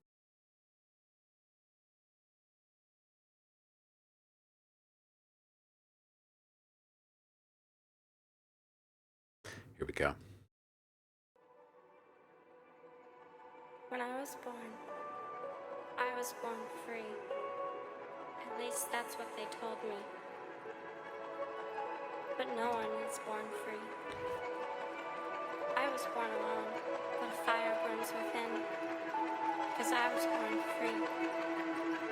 Here we go. When I was born free. At least that's what they told me. But no one is born free. I was born alone, but a fire burns within. Because I was born free,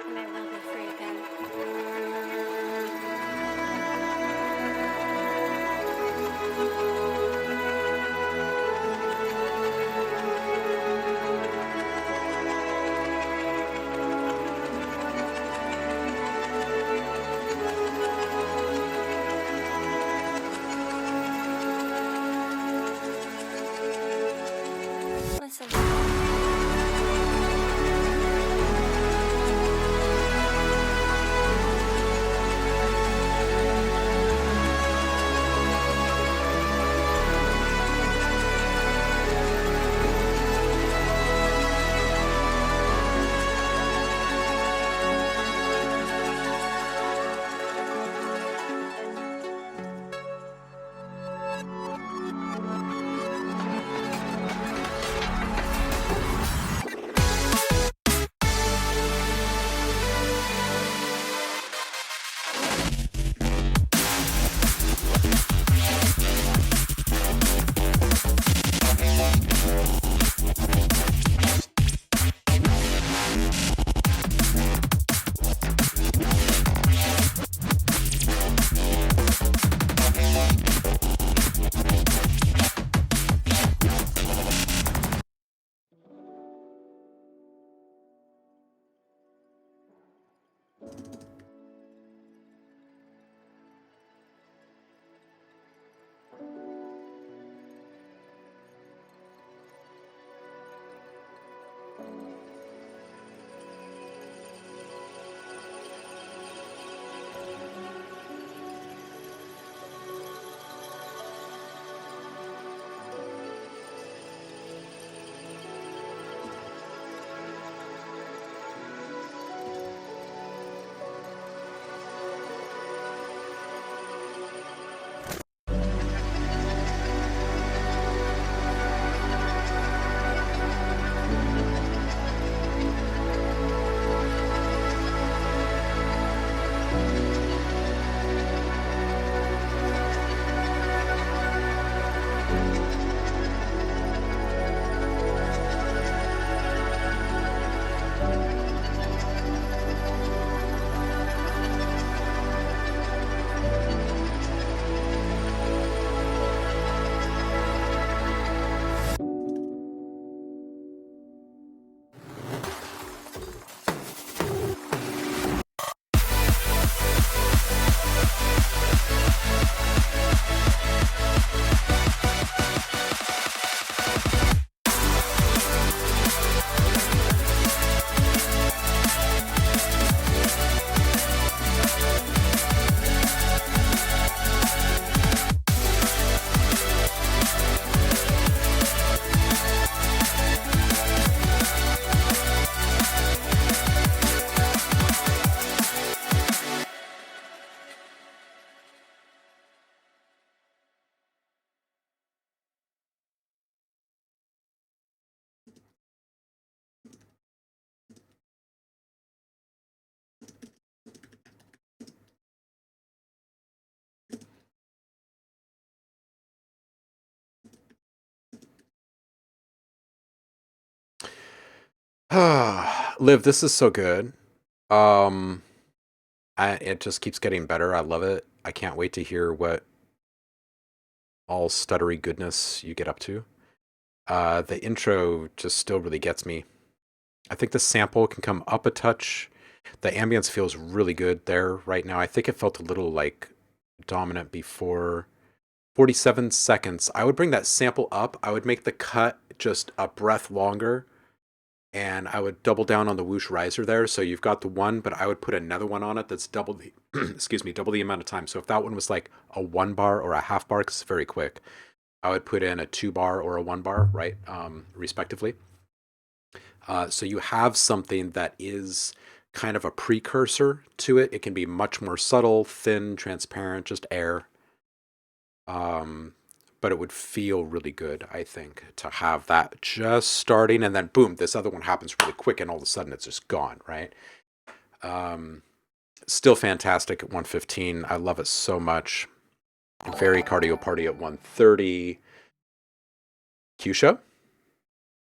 and I will be free again. Listen. Liv, this is so good. Um, it just keeps getting better. I love it. I can't wait to hear what all stuttery goodness you get up to. The intro just still really gets me. I think the sample can come up a touch. The ambience feels really good there right now. I think it felt a little like dominant before. 47 seconds. I would bring that sample up. I would make the cut just a breath longer, and I would double down on the whoosh riser there. So you've got the one, but I would put another one on it that's double the excuse me, double the amount of time. So if that one was like a 1 bar or a half bar, because it's very quick, I would put in a 2 bar or a 1 bar, right, respectively. So you have something that is kind of a precursor to it. It can be much more subtle, thin, transparent, just air. Um, but it would feel really good, I think, to have that just starting, and then boom, this other one happens really quick, and all of a sudden it's just gone, right? Um, Still fantastic at 115. I love it so much. Very cardio party at 130. Q show?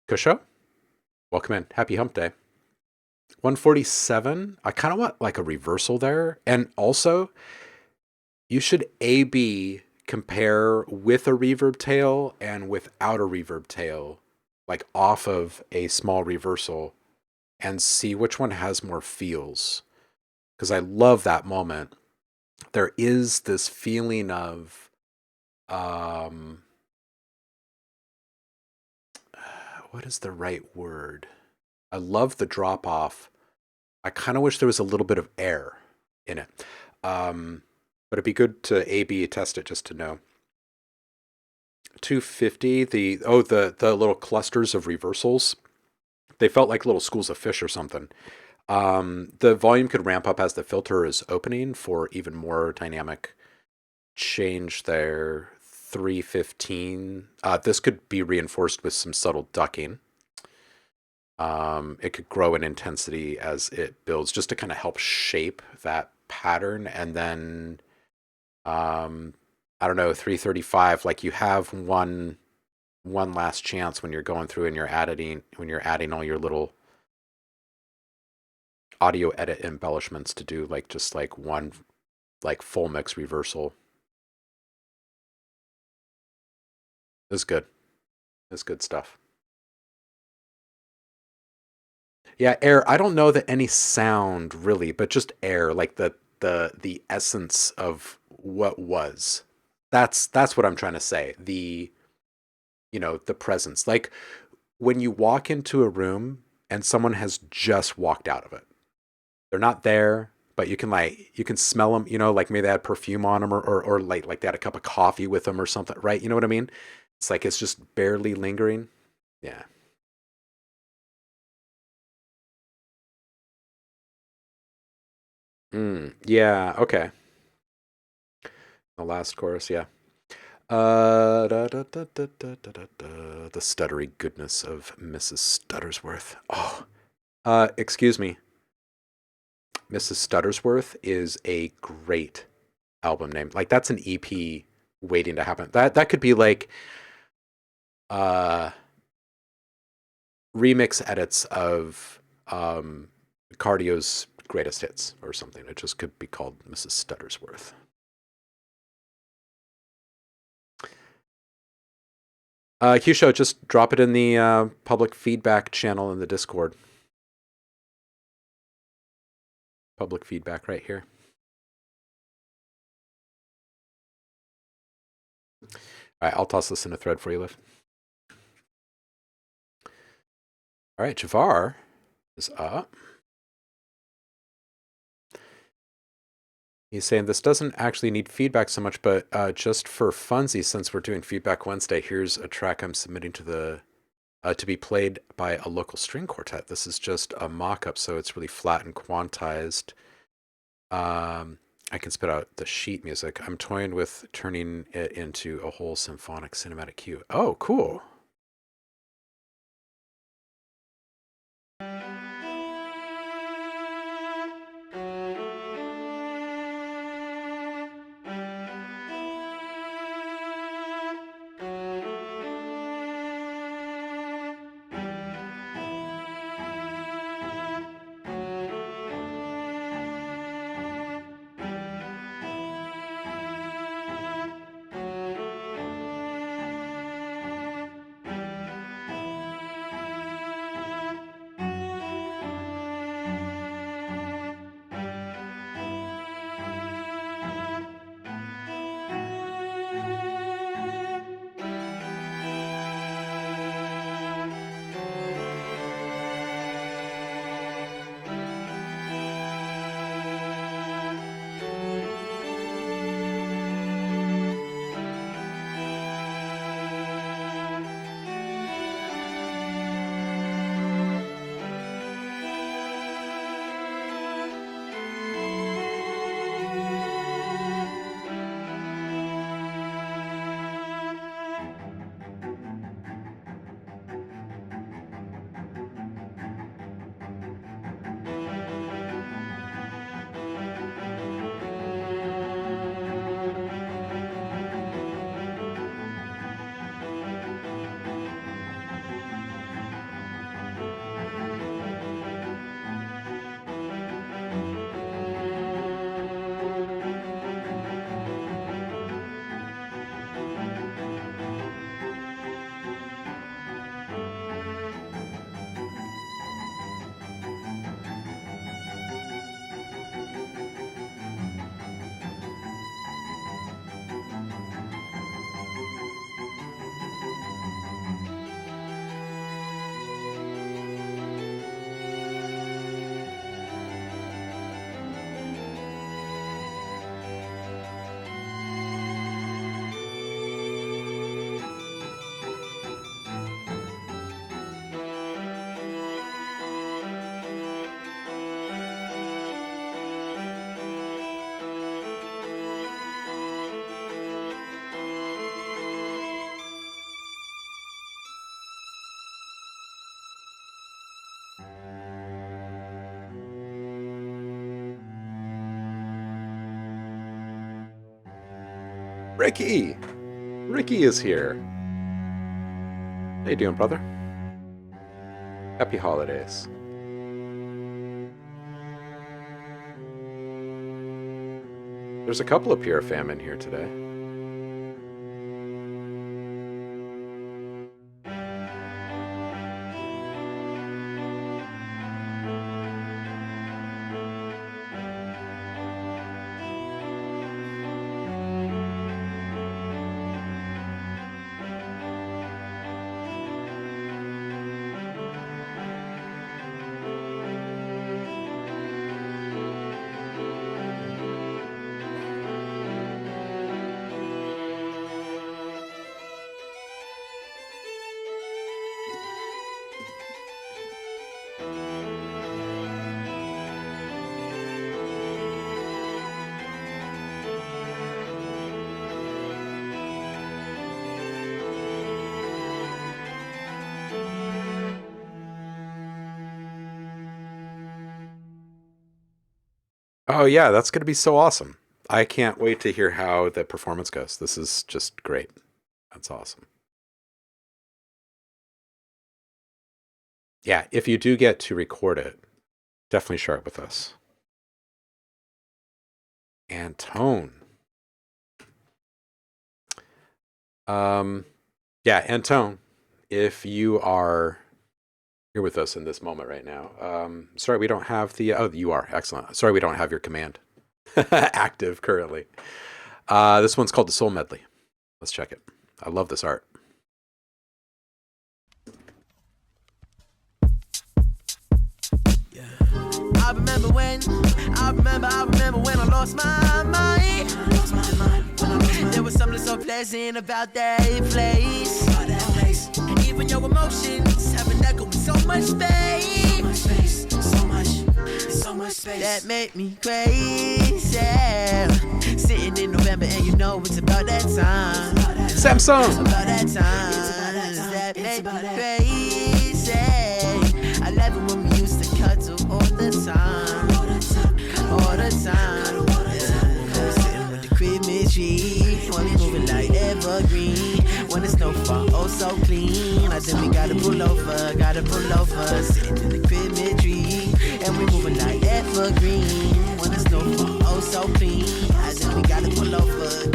Kusho? Welcome in. Happy hump day. 147. I kind of want like a reversal there. And also, you should A/B compare with a reverb tail and without a reverb tail, like off of a small reversal, and see which one has more feels. Because I love that moment. There is this feeling of, what is the right word? I love the drop off. I kind of wish there was a little bit of air in it. But it'd be good to A/B test it just to know. 250, the little clusters of reversals, they felt like little schools of fish or something. The volume could ramp up as the filter is opening for even more dynamic change there. 315. This could be reinforced with some subtle ducking. It could grow in intensity as it builds, just to kind of help shape that pattern. And then, I don't know, 335. Like you have one last chance when you're going through and you're adding all your little audio edit embellishments to do like just like one like full mix reversal. It's good. It's good stuff. Yeah, air. I don't know that any sound really, but just air, like the essence of what was. That's what I'm trying to say. The presence. Like when you walk into a room and someone has just walked out of it. They're not there, but you can smell them, like maybe they had perfume on them, or like they had a cup of coffee with them or something, right? You know what I mean? It's like it's just barely lingering. Yeah. Yeah, okay. The last chorus, yeah. The stuttery goodness of Mrs. Stuttersworth. Oh, excuse me. Mrs. Stuttersworth is a great album name. Like that's an EP waiting to happen. That could be like uh remix edits of Cardio's greatest hits or something. It just could be called Mrs. Stuttersworth. Q Show, just drop it in the public feedback channel in the Discord. Public feedback right here. All right, I'll toss this in a thread for you, Liv. All right, Javar is up. He's saying this doesn't actually need feedback so much, but just for funsies, since we're doing Feedback Wednesday, here's a track I'm submitting to be played by a local string quartet. This is just a mock-up, so it's really flat and quantized. I can spit out the sheet music. I'm toying with turning it into a whole symphonic cinematic cue. Oh, cool. Ricky! Ricky is here. How you doing, brother? Happy holidays. There's a couple of Pure Fam in here today. Oh yeah, that's going to be so awesome. I can't wait to hear how the performance goes. This is just great. That's awesome. Yeah, if you do get to record it, definitely share it with us. Antone. Yeah, Antone, if you are here with us in this moment right now. Sorry, we don't have the... Oh, you are. Excellent. Sorry, we don't have your command active currently. This one's called the Soul Medley. Let's check it. I love this art. I remember when I lost my mind. There was something so pleasant about that place. Even your emotions have an echo with so much space. So much space that made me crazy. Sitting in November and you know it's about that time. Samsung. About that time that made me crazy. I love it when we used to cuddle all the time. All the time. Yeah. Sitting with the Christmas tree. When we moving like evergreen. When the snow fall, oh so clean. I think we gotta pull over. Sitting in the Christmas tree. And we moving like evergreen. When the snow fall, oh so clean. I think we gotta pull over.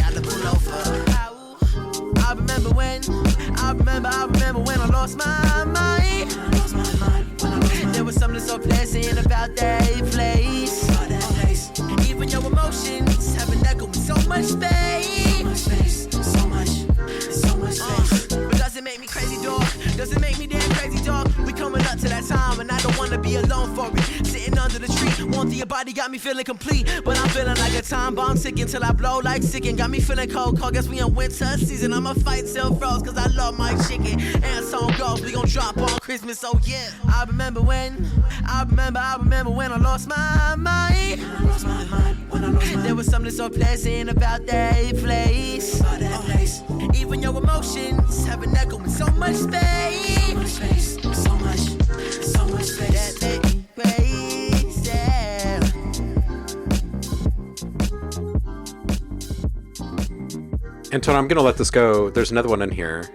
I remember when I lost my mind. There was something so pleasant about that place. Even your emotions have an echo with so much space. So much space. But does it make me crazy, dog? Does it make me damn crazy, dog? We coming up to that time and I don't wanna be alone for it. Sitting under the tree, warmth of your body got me feeling complete. But I'm feeling like a time bomb ticking till I blow like chicken. Got me feeling cold, guess we in winter season. I'ma fight till froze cause I love my chicken. And song goes, we gon' drop on Christmas, so yeah. I remember when I lost my mind. There was something so pleasant about that place. Even your emotions have an echo with so much space. So much space that made me crazy. Anton, I'm gonna let this go. There's another one in here.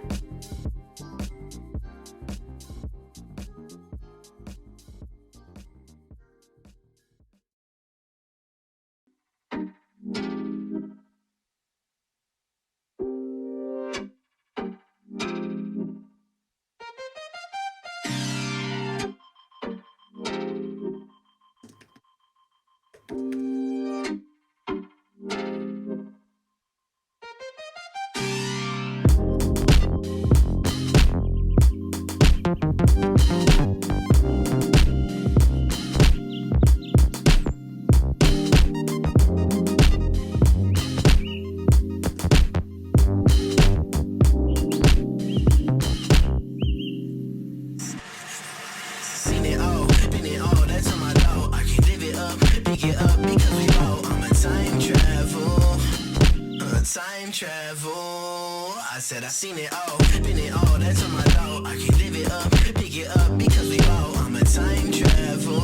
I said I seen it all, been it all, that's on my door. I can live it up, pick it up because we roll. I'm a time travel.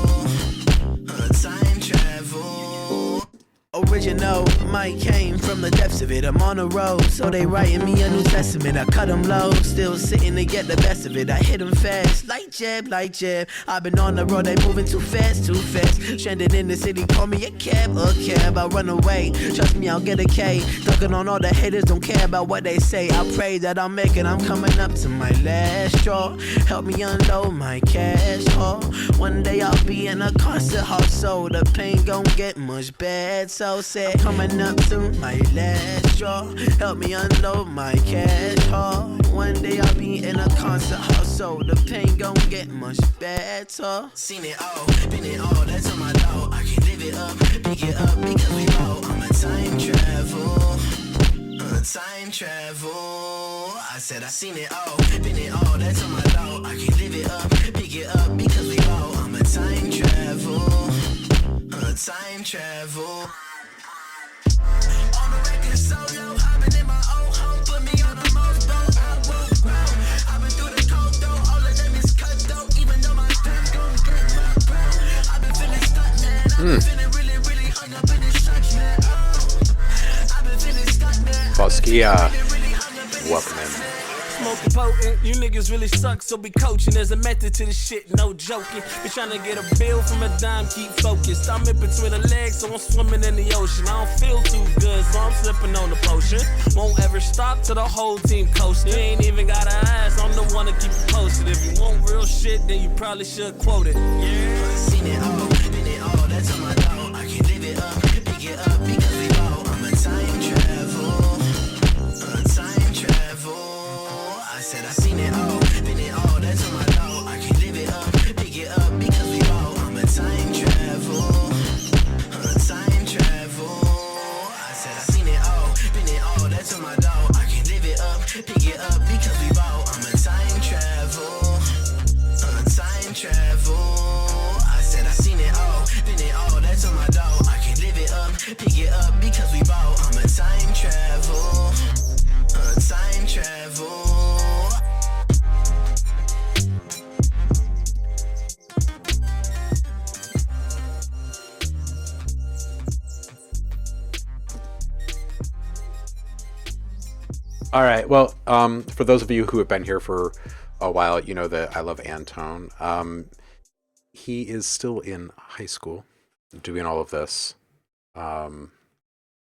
Original, mic came from the depths of it. I'm on the road, so they writing me a New Testament. I cut them low, still sitting to get the best of it. I hit them fast, like jab, like jab. I've been on the road, they moving too fast, too fast. Stranded in the city, call me a cab. I'll run away, trust me, I'll get a K. Thugging on all the haters, don't care about what they say. I pray that I'll make it, I'm coming up to my last straw. Help me unload my cash haul. One day I'll be in a concert hall, so the pain gon' get much bad. So sad, coming up to my last straw. Help me unload my cash haul. One day I'll be in a concert hall, so the pain gon' get much better. Seen it all, been it all, that's on my door. I can live it up, pick it up because we roll. I'm a time travel. Time travel. I said I seen it all, been it all, that's on my door. I can live it up, pick it up because we roll. I'm a time travel. Time travel. On the record solo, I've been in my own home, put me on the most boat. I won't grow. I've been through the cold though, all of them is cut though. Even though my time gon' get my bro. I've been feeling stuck, man. I've been feeling really, really hung up in this church, man. I've been feeling stuck, man. Boskia, welcome in. Smoking potent, you niggas really suck, so be coaching. There's a method to this shit, no joking. Be trying to get a bill from a dime, keep focused. I'm in between the legs, so I'm swimming in the ocean. I don't feel too good, so I'm slipping on the potion. Won't ever stop till the whole team coasting. You ain't even gotta ask, I'm the one to keep it posted. If you want real shit, then you probably should quote it. Yeah. Seen it all, been it all, that's on my door. I can live it up, pick it up because we roll. I'm a time travel. Time travel. I said I seen it all, been it all, that's on my door. I can live it up, pick it up because we roll. I'm a time travel. Time travel. I said I seen it all, been it all, that's on my door. I can live it up, pick it up because we roll. I'm a time travel. Time travel. I said I seen it all, been it all, that's on my door. I can live it up, pick it up because we roll. I'm a time travel. Time travel. All right. Well, for those of you who have been here for a while, you know that I love Antone. He is still in high school doing all of this.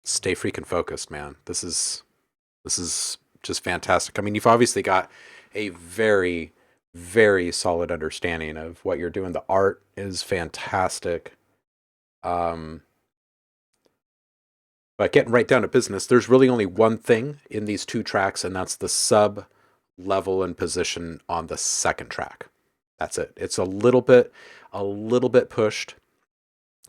Stay freaking focused, man. This is just fantastic. I mean, you've obviously got a very, very solid understanding of what you're doing. The art is fantastic. But getting right down to business, there's really only one thing in these two tracks, and that's the sub level and position on the second track. That's it. It's a little bit pushed.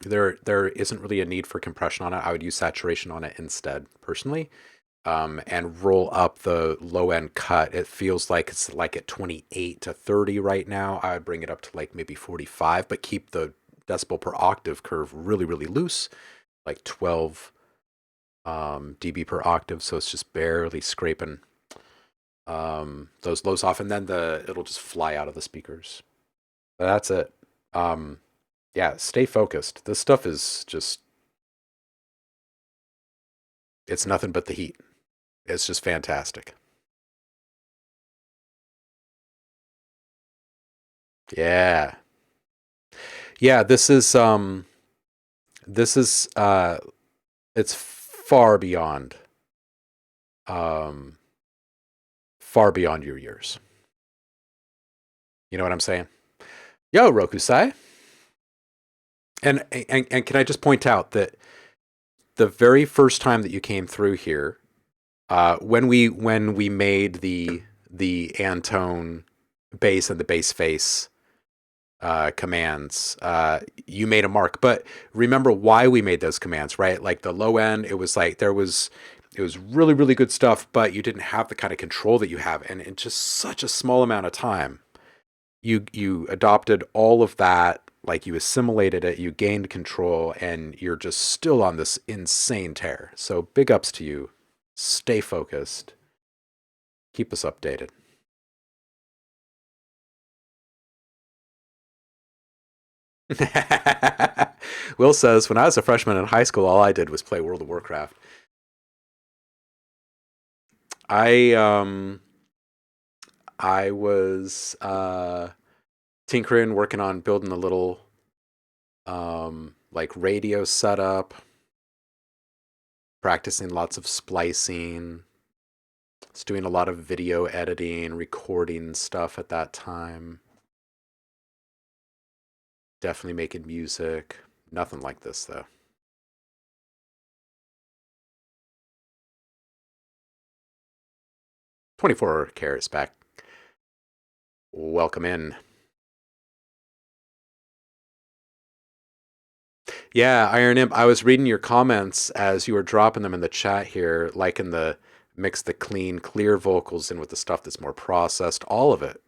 There isn't really a need for compression on it. I would use saturation on it instead, personally. And roll up the low end cut. It feels like it's like at 28 to 30 right now. I would bring it up to like maybe 45, but keep the decibel per octave curve really, really loose, like 12 dB per octave. So it's just barely scraping those lows off, and then it'll just fly out of the speakers. But that's it. Yeah, stay focused. This stuff is just, it's nothing but the heat. It's just fantastic. Yeah. Yeah, this is it's far beyond your years. You know what I'm saying? Yo, Rokusai. And can I just point out that the very first time that you came through here, when we made the Antone bass and the bass face commands, you made a mark. But remember why we made those commands, right? Like the low end, it was like it was really, really good stuff, but you didn't have the kind of control that you have. And in just such a small amount of time, you adopted all of that. Like you assimilated it, you gained control, and you're just still on this insane tear. So big ups to you. Stay focused. Keep us updated. Will says, when I was a freshman in high school, all I did was play World of Warcraft. I was tinkering, working on building a little like radio setup, practicing lots of splicing. Was doing a lot of video editing, recording stuff at that time. Definitely making music. Nothing like this though. $24 carats back. Welcome in. Yeah, Iron Imp, I was reading your comments as you were dropping them in the chat here, like in the mix the clean, clear vocals in with the stuff that's more processed. All of it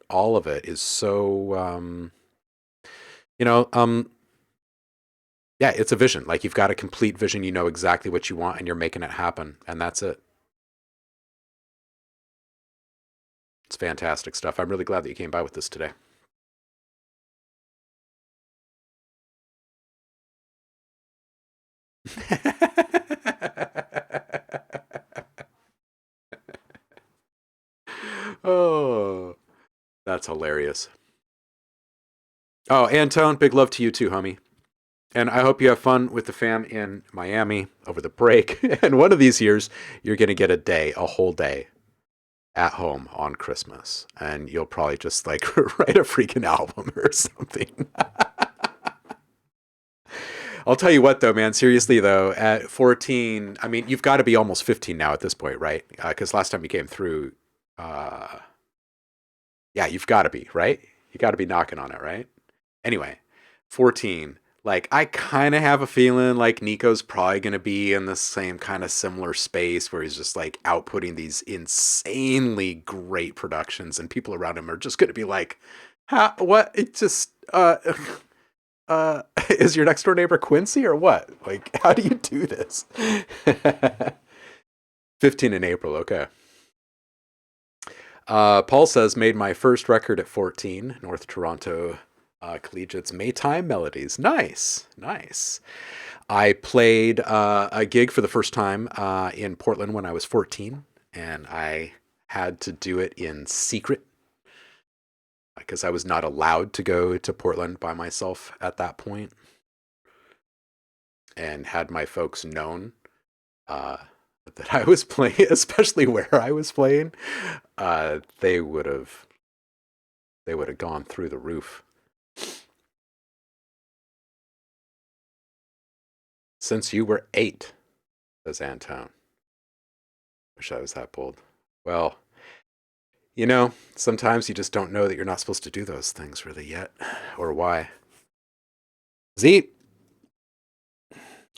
is so, yeah, it's a vision. Like you've got a complete vision, you know exactly what you want and you're making it happen. And that's it. It's fantastic stuff. I'm really glad that you came by with this today. Oh, that's hilarious. Oh, Antone, big love to you too, homie. And I hope you have fun with the fam in Miami over the break. And one of these years, you're going to get a whole day at home on Christmas. And you'll probably just like write a freaking album or something. I'll tell you what though, man, seriously though, at 14, I mean, you've got to be almost 15 now at this point, right? Because last time you came through, yeah, you've got to be, right? You got to be knocking on it, right? Anyway, 14, like I kind of have a feeling like Nico's probably going to be in the same kind of similar space where he's just like outputting these insanely great productions and people around him are just going to be like, what? It just, is your next door neighbor Quincy or what? Like, how do you do this? 15 in April, okay. Paul says, made my first record at 14, North Toronto Collegiate's Maytime Melodies. Nice, nice. I played a gig for the first time in Portland when I was 14, and I had to do it in secret because I was not allowed to go to Portland by myself at that point. And had my folks known that I was playing, especially where I was playing, they would have gone through the roof. Since you were 8, says Antone. Wish I was that bold. Well, you know, sometimes you just don't know that you're not supposed to do those things really yet, or why. Z,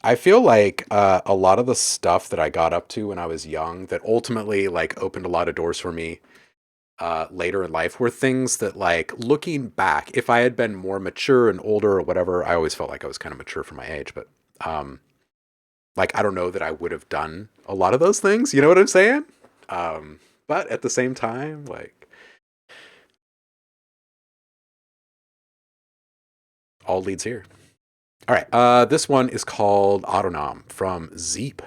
I feel like a lot of the stuff that I got up to when I was young that ultimately like opened a lot of doors for me later in life were things that, like, looking back, if I had been more mature and older or whatever, I always felt like I was kind of mature for my age, but like, I don't know that I would have done a lot of those things. You know what I'm saying? But at the same time, like, all leads here. All right. This one is called Autonom from Zeep.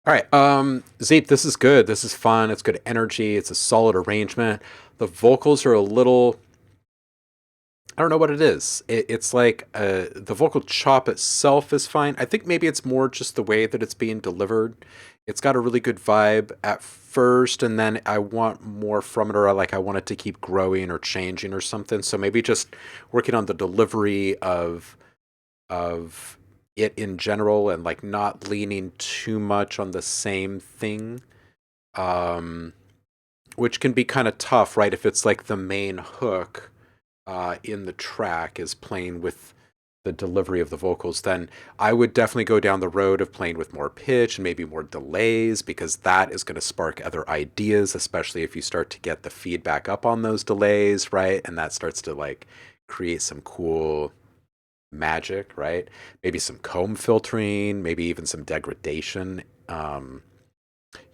All right, Zeep, this is good. This is fun. It's good energy. It's a solid arrangement. The vocals are a little. I don't know what it is. It's like the vocal chop itself is fine. I think maybe it's more just the way that it's being delivered. It's got a really good vibe at first, and then I want more from it, or I want it to keep growing or changing or something. So maybe just working on the delivery of it in general, and like not leaning too much on the same thing. Um, which can be kind of tough, right? If it's like the main hook in the track is playing with the delivery of the vocals, then I would definitely go down the road of playing with more pitch and maybe more delays, because that is going to spark other ideas, especially if you start to get the feedback up on those delays, right? And that starts to like create some cool magic, right? Maybe some comb filtering, maybe even some degradation.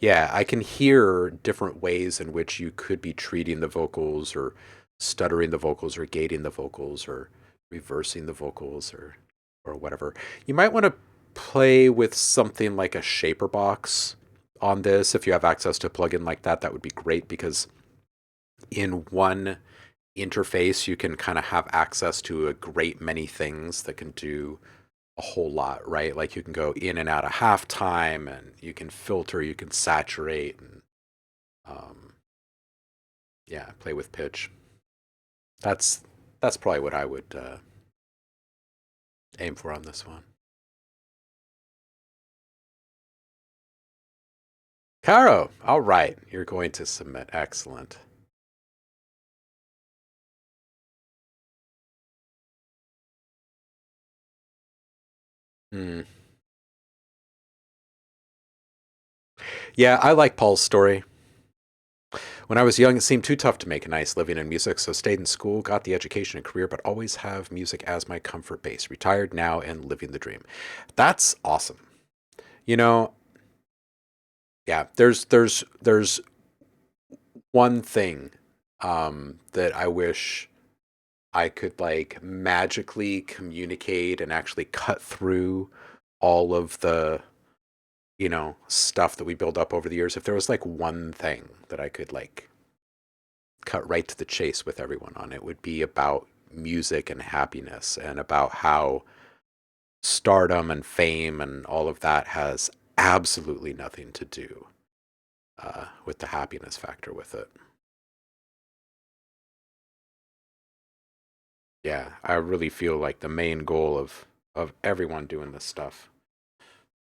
Yeah, I can hear different ways in which you could be treating the vocals, or stuttering the vocals, or gating the vocals, or reversing the vocals, or whatever. You might want to play with something like a shaper box on this. If you have access to a plugin like that, that would be great, because in one interface you can kind of have access to a great many things that can do a whole lot, right? Like you can go in and out of halftime, and you can filter, you can saturate, and um, yeah, play with pitch. That's that's probably what I would aim for on this one. Caro, all right, you're going to submit. Excellent. Hmm. Yeah, I like Paul's story. When I was young, it seemed too tough to make a nice living in music, so stayed in school, got the education and career, but always have music as my comfort base. Retired now and living the dream. That's awesome. You know, yeah, there's one thing that I wish I could like magically communicate and actually cut through all of the, stuff that we build up over the years. If there was like one thing that I could like cut right to the chase with everyone on, it would be about music and happiness, and about how stardom and fame and all of that has absolutely nothing to do with the happiness factor with it. Yeah, I really feel like the main goal of everyone doing this stuff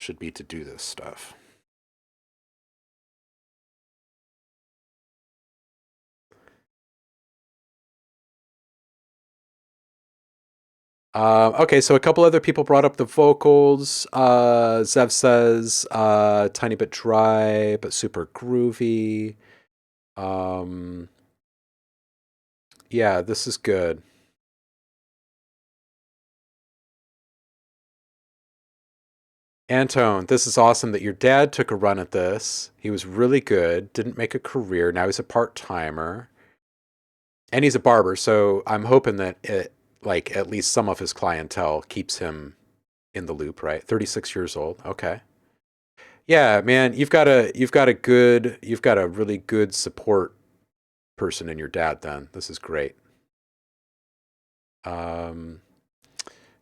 should be to do this stuff. Okay, so a couple other people brought up the vocals. Zev says tiny bit dry, but super groovy. Um, yeah, this is good. Antone, this is awesome that your dad took a run at this. He was really good, didn't make a career. Now he's a part timer. And he's a barber, so I'm hoping that it, like, at least some of his clientele keeps him in the loop, right? 36 years old. Okay. Yeah, man, you've got a really good support person in your dad then. This is great. Um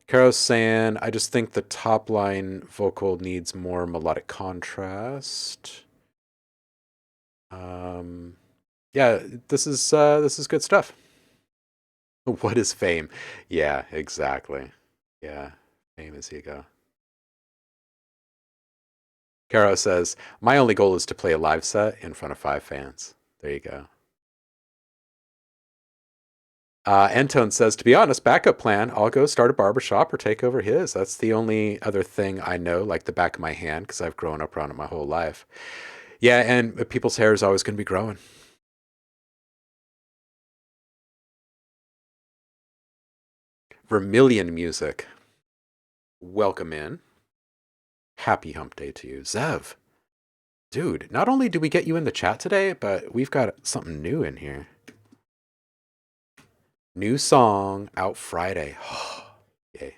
Caro's saying, I just think the top line vocal needs more melodic contrast. Um yeah, this is good stuff. What is fame? Yeah, exactly. Yeah, fame is ego. Caro says, my only goal is to play a live set in front of 5 fans. There you go. Entone says, to be honest, backup plan, I'll go start a barbershop or take over his. That's the only other thing I know, like the back of my hand, because I've grown up around it my whole life. Yeah, and people's hair is always going to be growing. Vermilion music. Welcome in. Happy hump day to you. Zev. Dude, not only do we get you in the chat today, but we've got something new in here. New song out Friday. Yay.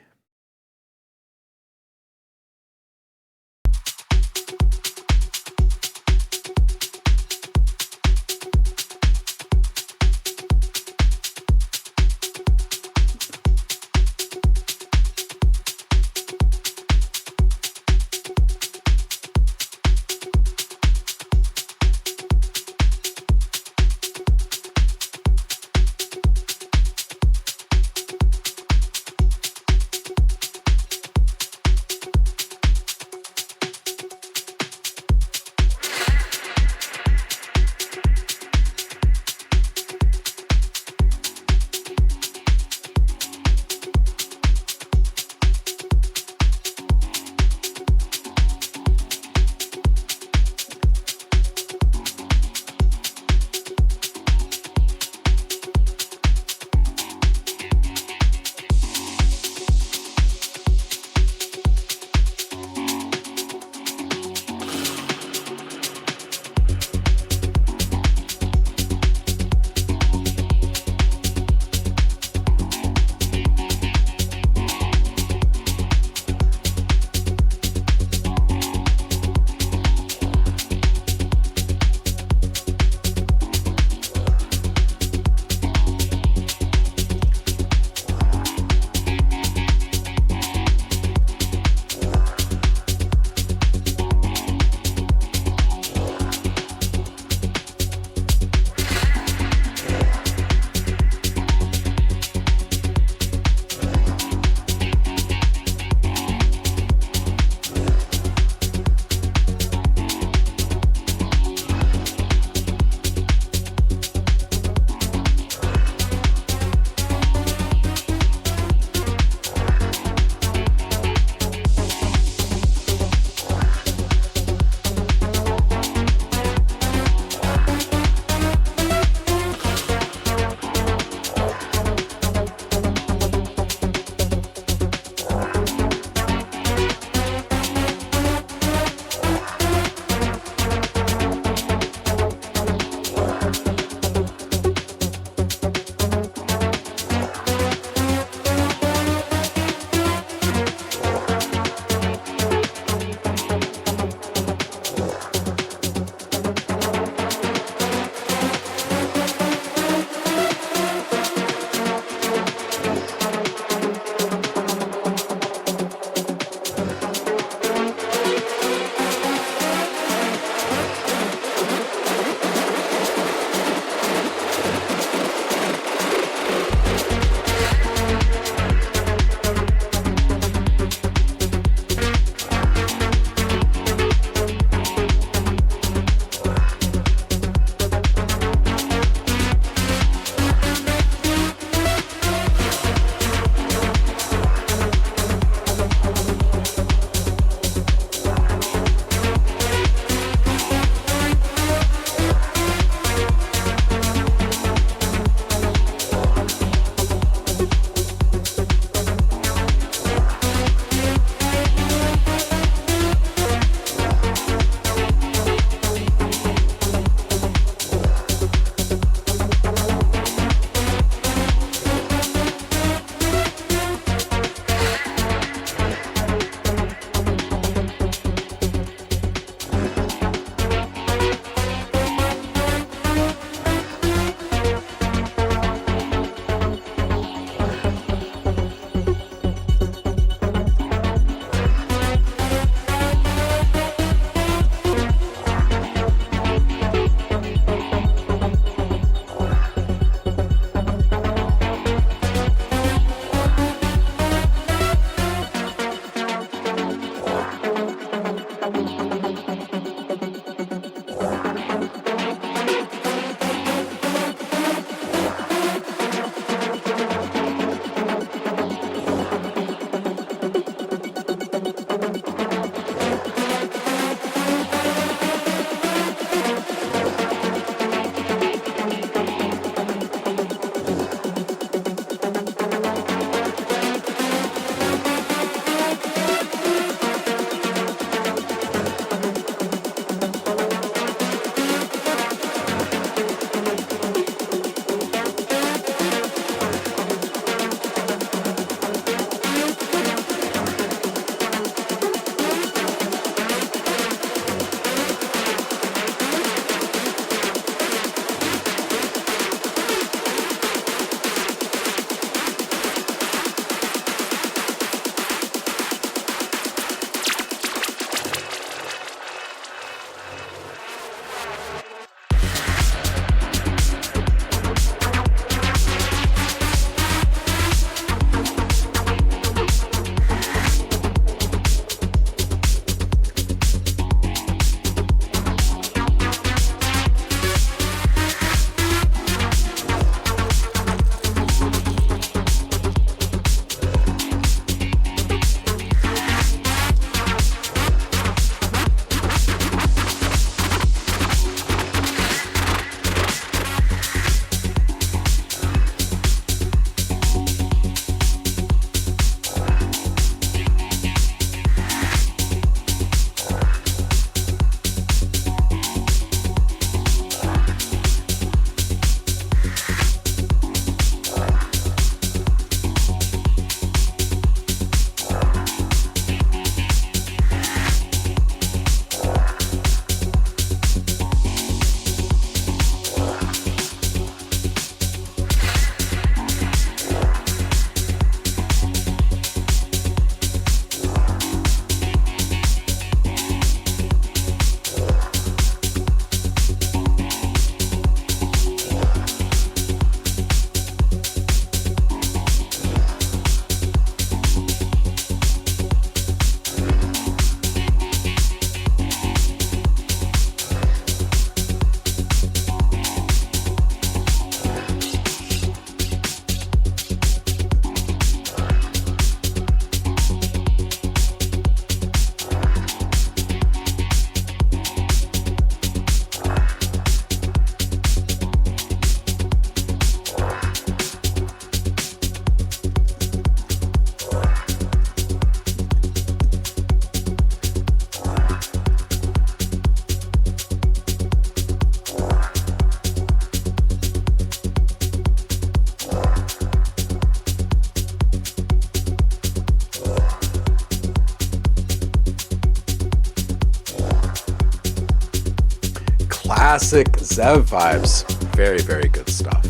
classic Zev vibes. Very, very good stuff.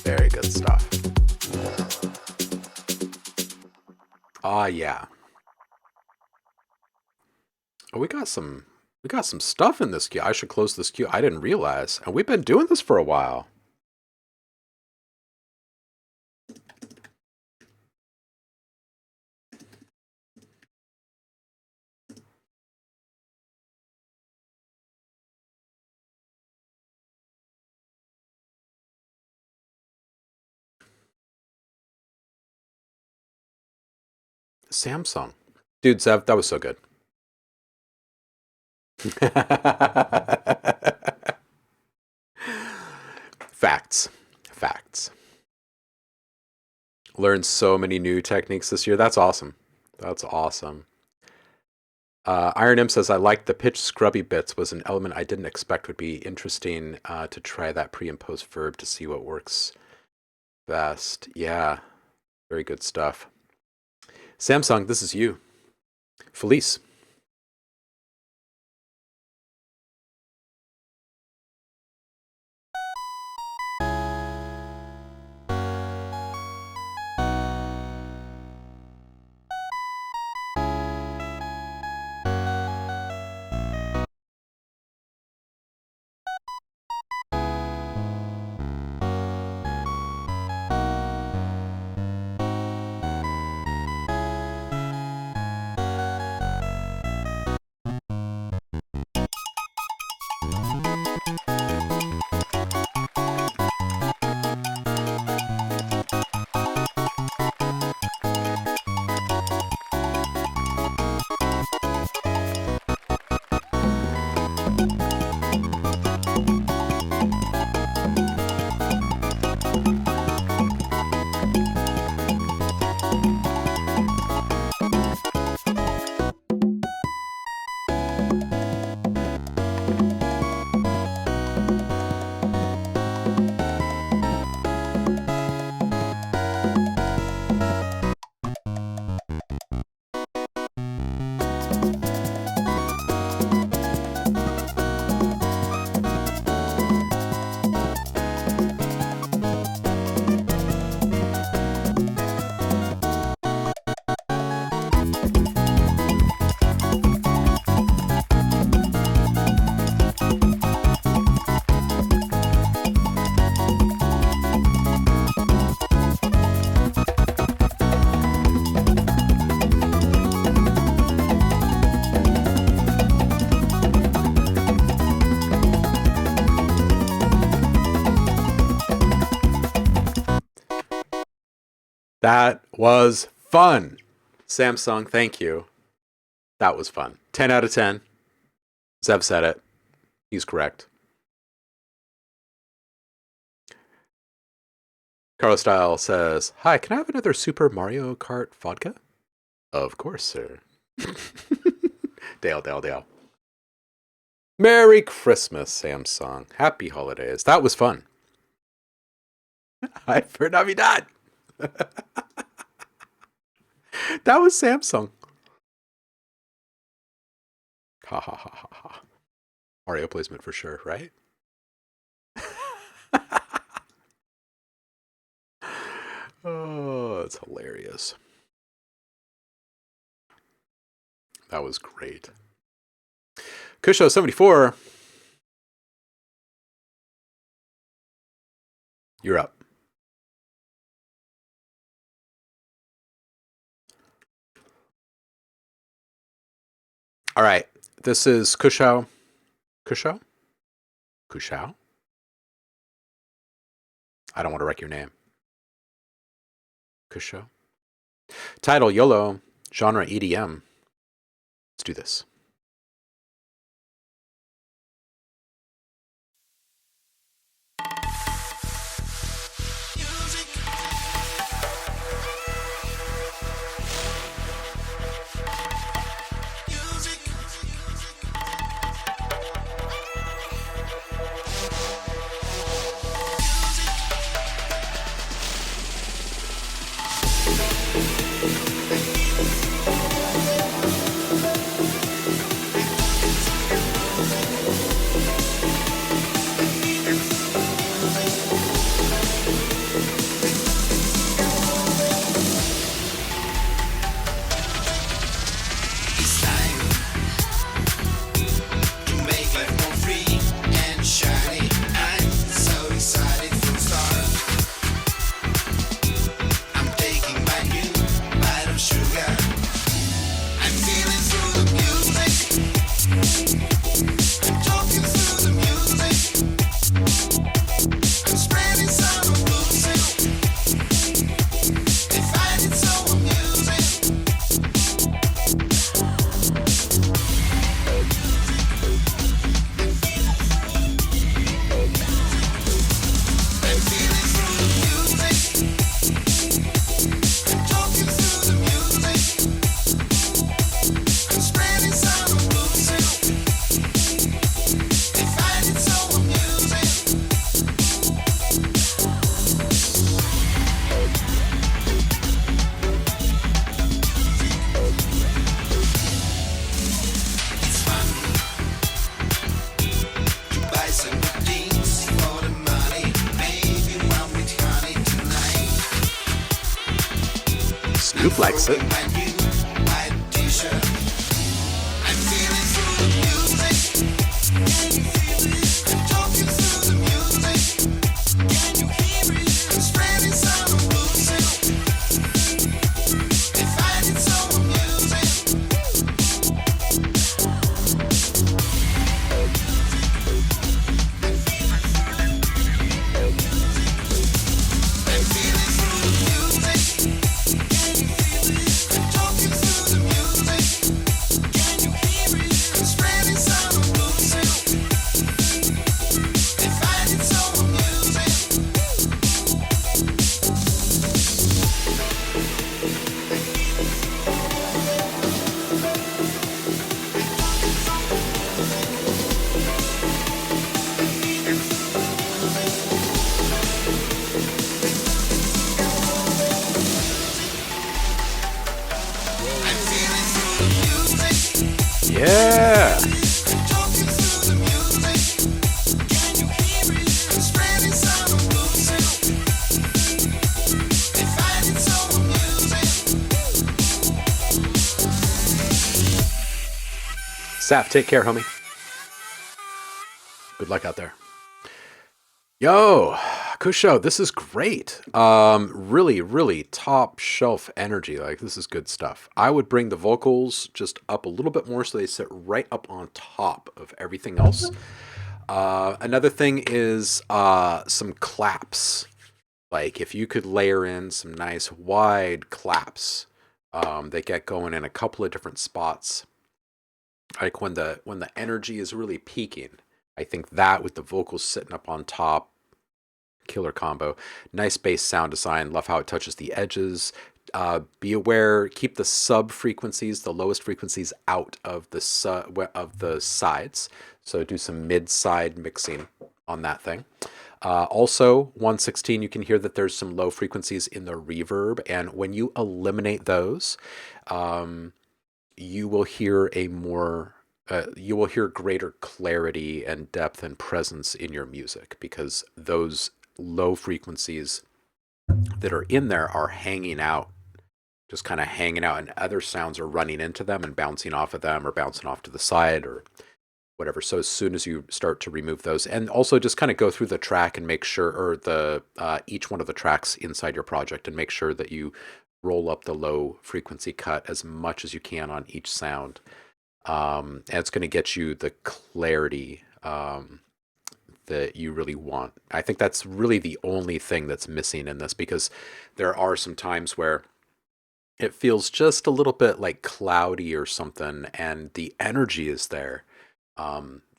Very good stuff. Ah, yeah. Oh, we got some stuff in this queue. I should close this queue. I didn't realize. And we've been doing this for a while. Samsung. Dude, Zev, that was so good. Facts. Facts. Learned so many new techniques this year. That's awesome. That's awesome. Iron M says, I like the pitch scrubby bits was an element I didn't expect would be interesting to try that pre and post verb to see what works best. Yeah, very good stuff. Samsung, this is you. Felice. That was fun. Samsung, thank you. That was fun. 10 out of 10. Zev said it. He's correct. Carlos Style says, hi, can I have another Super Mario Kart vodka? Of course, sir. Dale. Merry Christmas, Samsung. Happy holidays. That was fun. Ay, for Navidad. That was Samsung. Ha ha ha ha ha. Mario placement for sure, right? Oh, that's hilarious. That was great. Kusho74. You're up. All right. This is Kusho. Kusho? I don't want to wreck your name. Kusho. Title, YOLO. Genre, EDM. Let's do this. miss it. Yeah. Saf, take care, homie. Good luck out there. Yo, Kusho, this is great. Really, really top shelf energy. Like, this is good stuff. I would bring the vocals just up a little bit more so they sit right up on top of everything else. Another thing is some claps. Like, if you could layer in some nice wide claps, they get going in a couple of different spots. Like when the energy is really peaking. I think that with the vocals sitting up on top, killer combo. Nice bass sound design. Love how it touches the edges. Be aware, keep the sub frequencies, the lowest frequencies out of the sides. So do some mid-side mixing on that thing. Also, 116, you can hear that there's some low frequencies in the reverb, and when you eliminate those, you will hear greater clarity and depth and presence in your music, because those low frequencies that are in there are hanging out, just kind of hanging out, and other sounds are running into them and bouncing off of them or bouncing off to the side or whatever. So as soon as you start to remove those, and also just kind of go through the track and make sure, or the each one of the tracks inside your project, and make sure that you roll up the low frequency cut as much as you can on each sound. And it's going to get you the clarity that you really want. I think that's really the only thing that's missing in this, because there are some times where it feels just a little bit like cloudy or something, and the energy is there.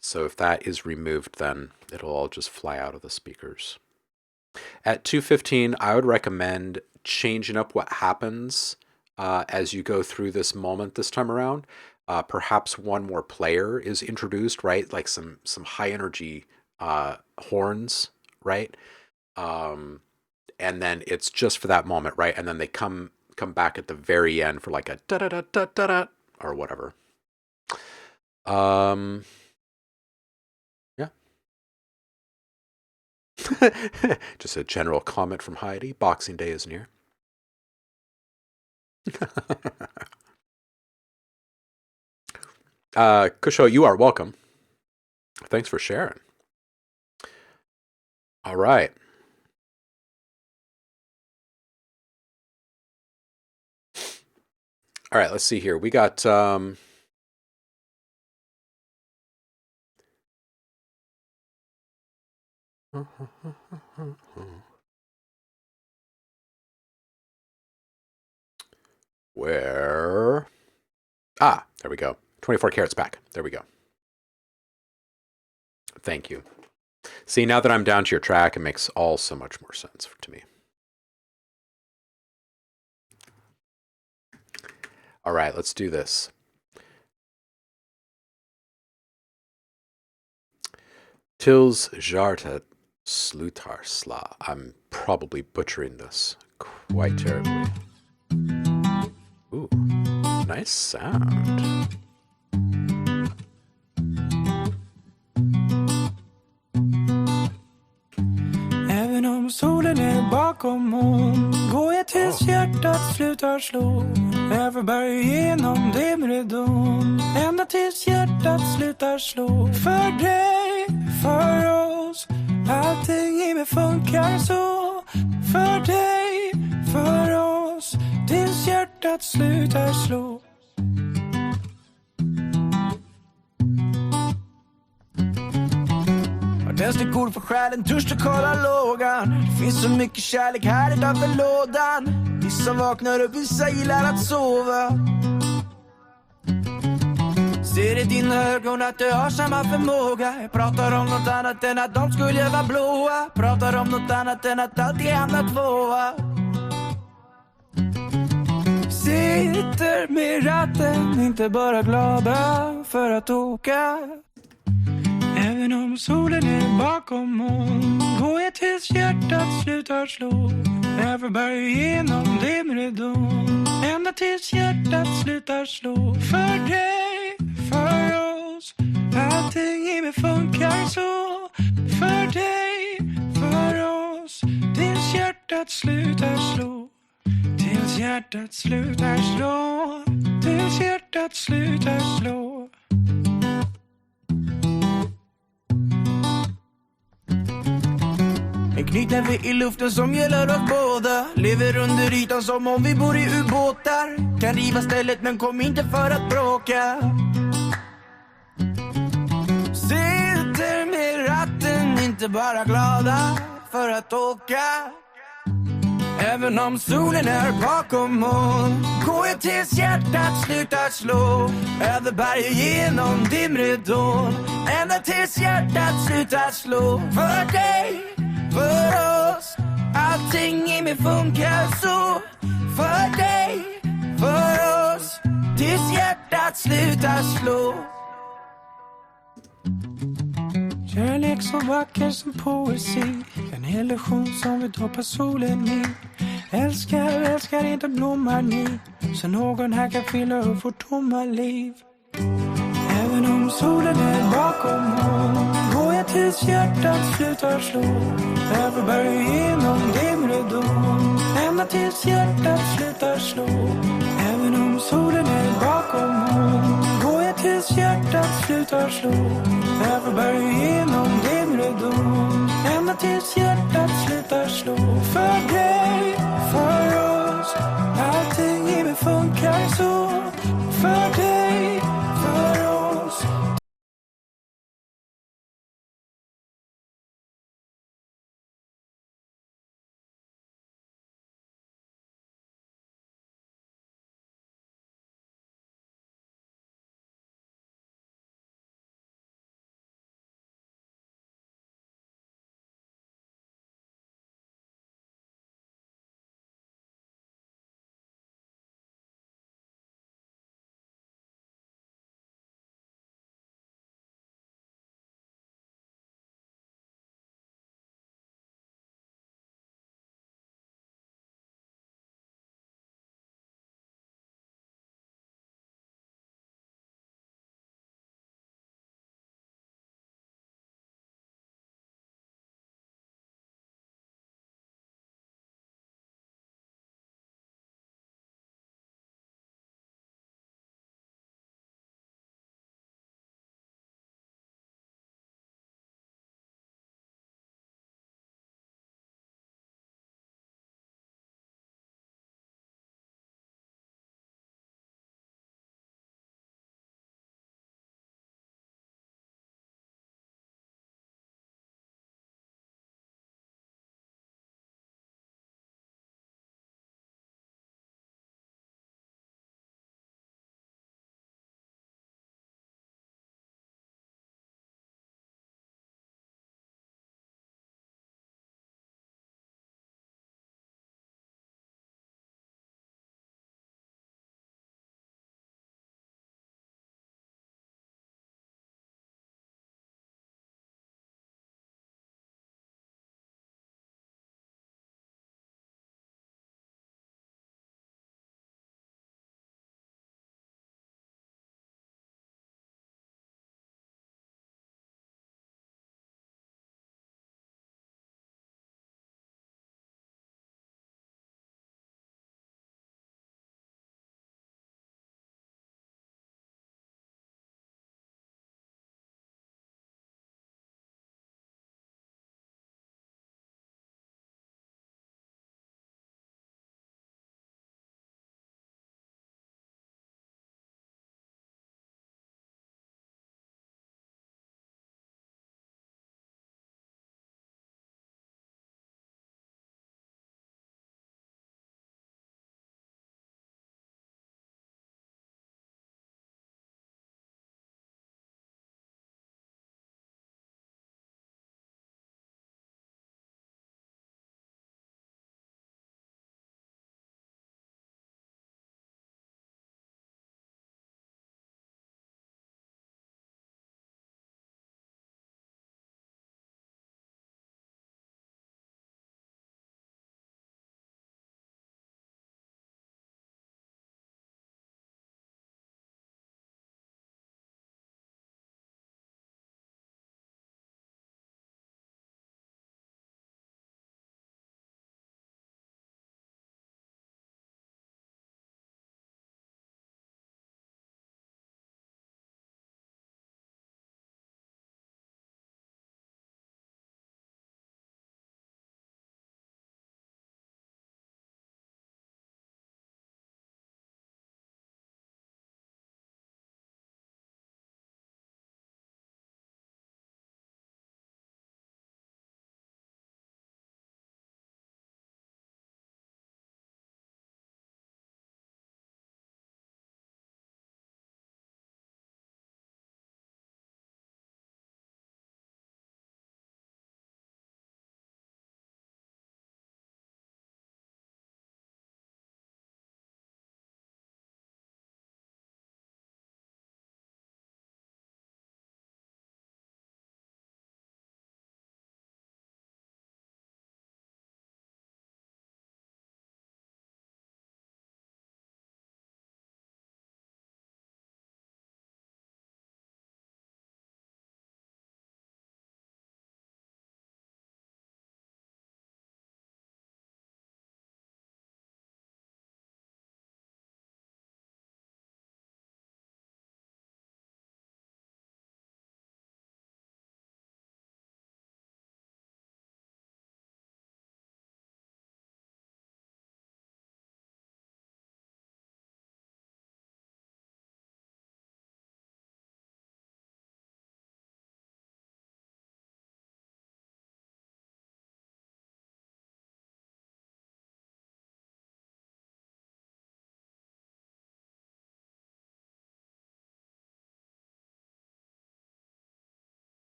So if that is removed, then it'll all just fly out of the speakers. At 215, I would recommend changing up what happens as you go through this moment this time around. Perhaps one more player is introduced, right? Like some high energy horns, right? And then it's just for that moment, right? And then they come back at the very end for like a da da da da da da or whatever. Yeah. Just a general comment from Heidi. Boxing Day is near. Kusho, you are welcome. Thanks for sharing. All right. All right, let's see here. We got where? Ah, there we go. 24 carats back. There we go. Thank you. See, now that I'm down to your track, it makes all so much more sense to me. All right, let's do this. Tils Jartet Slutarsla. I'm probably butchering this quite terribly. Ooh, nice sound. Även om solen är bakom moln går jag tills hjärtat slutar slå. över berg genom dimridån, ända tills hjärtat slutar slå. För dig, för oss, allting i mig funkar så. För dig, för oss, tills hjärtat slutar slå. Tändstickor för själen, törst och kolla lågan. Det finns så mycket kärlek här utanför lådan. Vissa vaknar upp, vissa gillar att sova. Ser i dina ögon att du har samma förmåga. Jag pratar om något annat än att de skulle vara blåa. Pratar om något annat än att alltid hamna tvåa. Sitter med ratten, inte bara glada för att åka. Även om solen är bakom moln, går jag tills hjärtat slutar slå. Över berg genom dimridån, ända tills hjärtat slutar slå. För dig, för oss, allting i mig funkar så. För dig, för oss, tills hjärtat slutar slå. Tills hjärtat slutar slå. Tills hjärtat slutar slå. En knytnäve i luften som gäller oss båda. Lever under ytan som om vi bor i ubåtar. Kan riva stället men kom inte för att bråka. Sitter med ratten, inte bara glada för att åka. Även om solen är bakom moln, går jag tills hjärtat slutar slå. Över berg genom dimridån, ända tills hjärtat slutar slå. För dig, för oss, allting i mig funkar så. För dig, för oss, tills hjärtat slutar slå. Kärlek så vacker som poesi, en illusion som vi droppar solen i. Älskar, älskar inte blommar ni, så någon här kan fylla upp vårt tomma liv. Även om solen är bakom moln, går jag tills hjärtat slutar slå. Över berg genom dimridån, ända tills hjärtat slutar slå. Även om solen är bakom moln, går jag tills hjärtat slutar slå. Över berg genom dimridån, ända tills hjärtat slutar slå. För dig, för oss, allting i mig funkar så. För dig, för oss.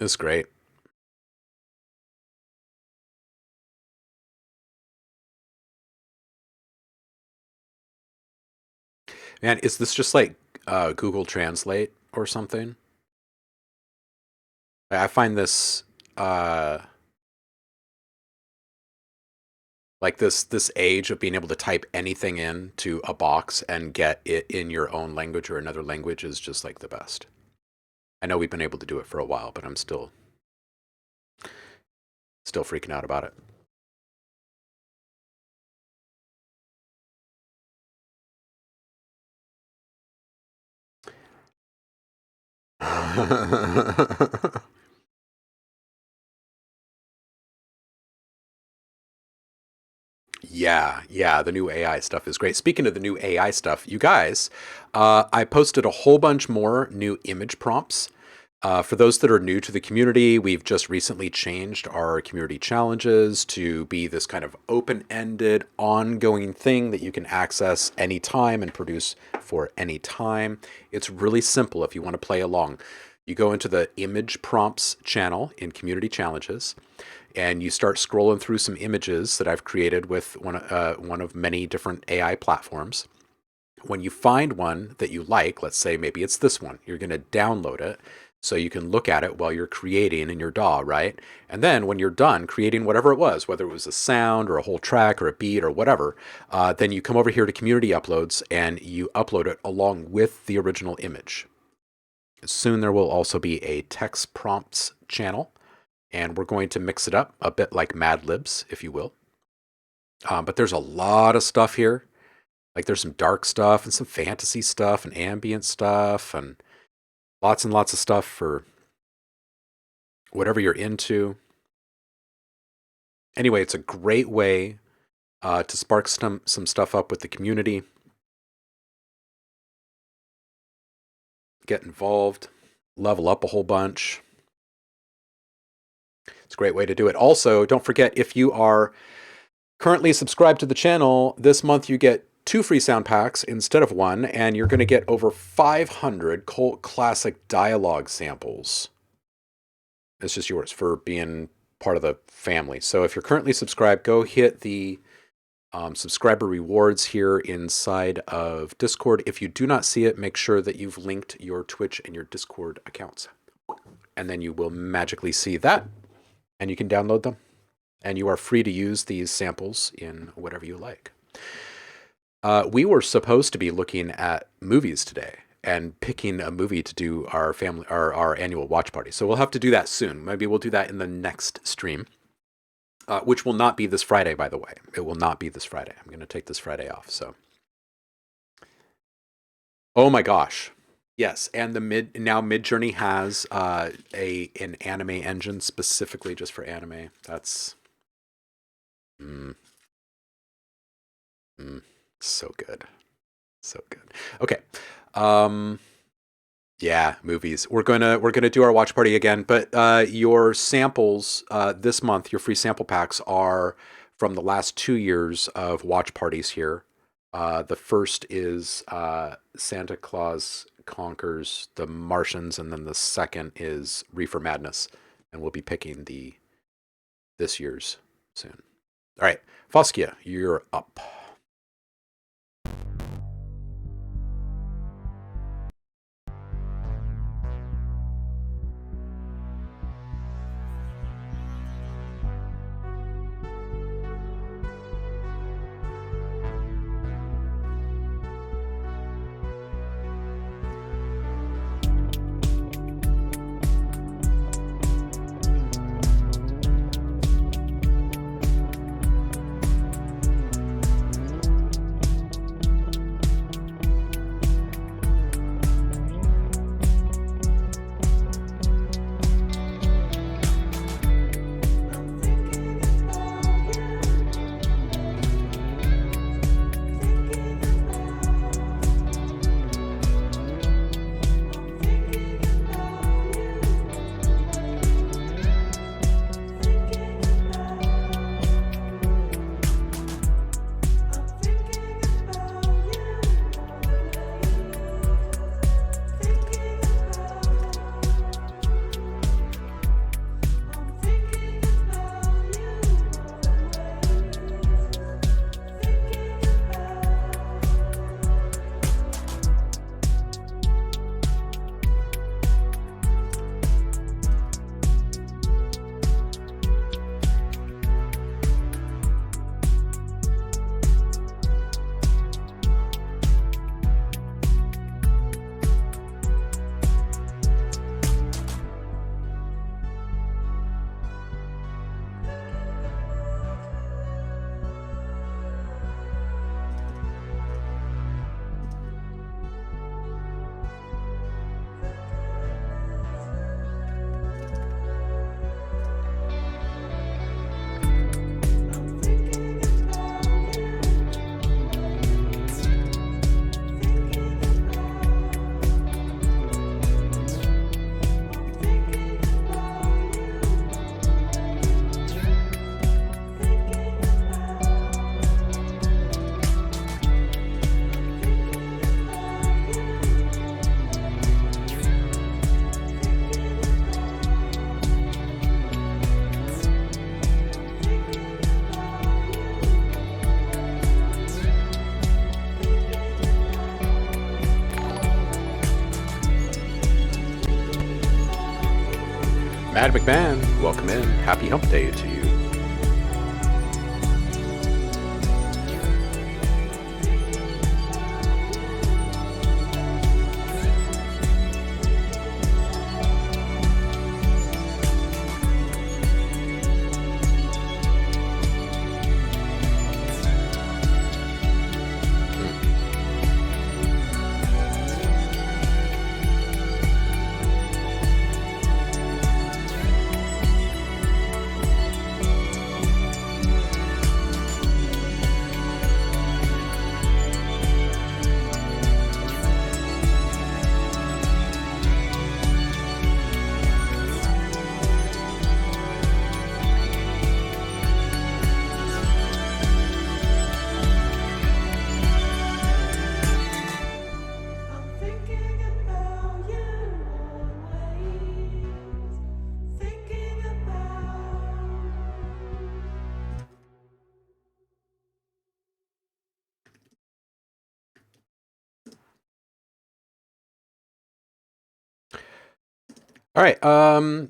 It's great. Man, is this just like Google Translate or something? I find this like this age of being able to type anything into a box and get it in your own language or another language is just like the best. I know we've been able to do it for a while, but I'm still freaking out about it. Yeah, the new AI stuff is great. Speaking of the new AI stuff, you guys, I posted a whole bunch more new image prompts. For those that are new to the community, we've just recently changed our community challenges to be this kind of open-ended, ongoing thing that you can access anytime and produce for any time. It's really simple if you want to play along. You go into the image prompts channel in community challenges, and you start scrolling through some images that I've created with one of many different AI platforms. When you find one that you like, let's say maybe it's this one, you're going to download it so you can look at it while you're creating in your DAW, right? And then when you're done creating whatever it was, whether it was a sound or a whole track or a beat or whatever, then you come over here to community uploads and you upload it along with the original image. Soon there will also be a text prompts channel, and we're going to mix it up a bit like Mad Libs, if you will. But there's a lot of stuff here. Like there's some dark stuff and some fantasy stuff and ambient stuff and lots of stuff for whatever you're into. Anyway, it's a great way to spark some stuff up with the community. Get involved, level up a whole bunch. It's a great way to do it. Also, don't forget, if you are currently subscribed to the channel, this month you get 2 free sound packs instead of 1, and you're going to get over 500 cult classic dialogue samples. It's just yours for being part of the family. So if you're currently subscribed, go hit the subscriber rewards here inside of Discord. If you do not see it, make sure that you've linked your Twitch and your Discord accounts. And then you will magically see that, and you can download them. And you are free to use these samples in whatever you like. We were supposed to be looking at movies today and picking a movie to do our annual watch party. So we'll have to do that soon. Maybe we'll do that in the next stream, which will not be this Friday, by the way. It will not be this Friday. I'm going to take this Friday off. So, oh my gosh, yes. And the Midjourney has an anime engine specifically just for anime. That's so good. So good. Okay. Yeah, movies. We're gonna do our watch party again, but your samples this month, your free sample packs are from the last 2 years of watch parties here. The first is Santa Claus Conquers the Martians, and then the second is Reefer Madness, and we'll be picking this year's soon. All right, Foskia, you're up. Mad McMahon, welcome in. Happy hump day to you. All right,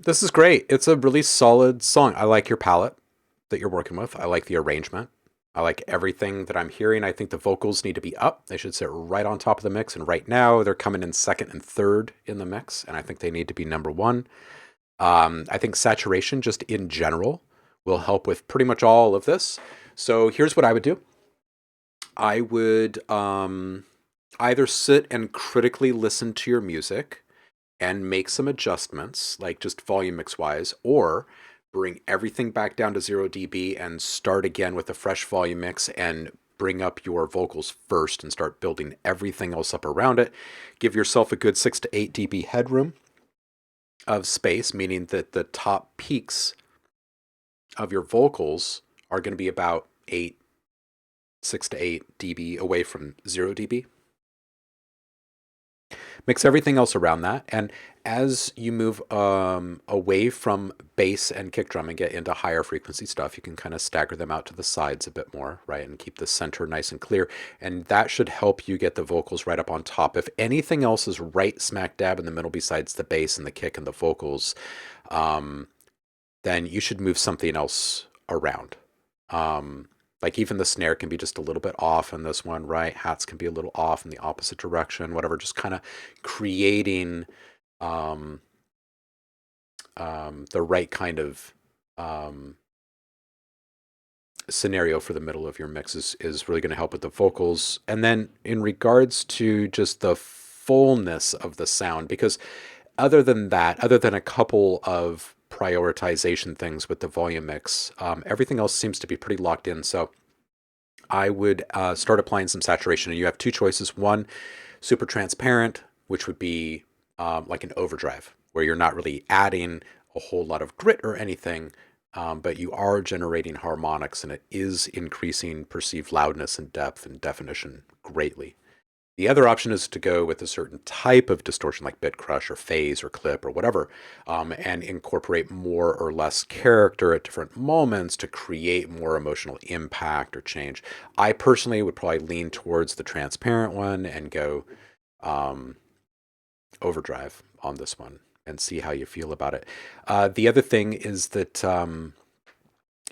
this is great. It's a really solid song. I like your palette that you're working with. I like the arrangement. I like everything that I'm hearing. I think the vocals need to be up. They should sit right on top of the mix. And right now they're coming in second and third in the mix. And I think they need to be number one. I think saturation just in general will help with pretty much all of this. So here's what I would do. I would either sit and critically listen to your music and make some adjustments, like just volume mix wise, or bring everything back down to 0 dB and start again with a fresh volume mix and bring up your vocals first and start building everything else up around it. Give yourself a good 6 to 8 dB headroom of space, meaning that the top peaks of your vocals are going to be about 6 to 8 dB away from 0 dB. Mix everything else around that, and as you move away from bass and kick drum and get into higher frequency stuff, you can kind of stagger them out to the sides a bit more, right, and keep the center nice and clear, and that should help you get the vocals right up on top. If anything else is right smack dab in the middle besides the bass and the kick and the vocals, then you should move something else around. Like even the snare can be just a little bit off in this one, right? Hats can be a little off in the opposite direction, whatever, just kind of creating the right kind of scenario for the middle of your mix is really going to help with the vocals. And then in regards to just the fullness of the sound, because other than that, other than a couple of prioritization things with the volume mix, everything else seems to be pretty locked in. So I would start applying some saturation, and you have two choices. One, super transparent, which would be like an overdrive, where you're not really adding a whole lot of grit or anything, but you are generating harmonics, and it is increasing perceived loudness and depth and definition greatly. The other option is to go with a certain type of distortion like bit crush or phase or clip or whatever, and incorporate more or less character at different moments to create more emotional impact or change. I personally would probably lean towards the transparent one and go overdrive on this one and see how you feel about it. The other thing is that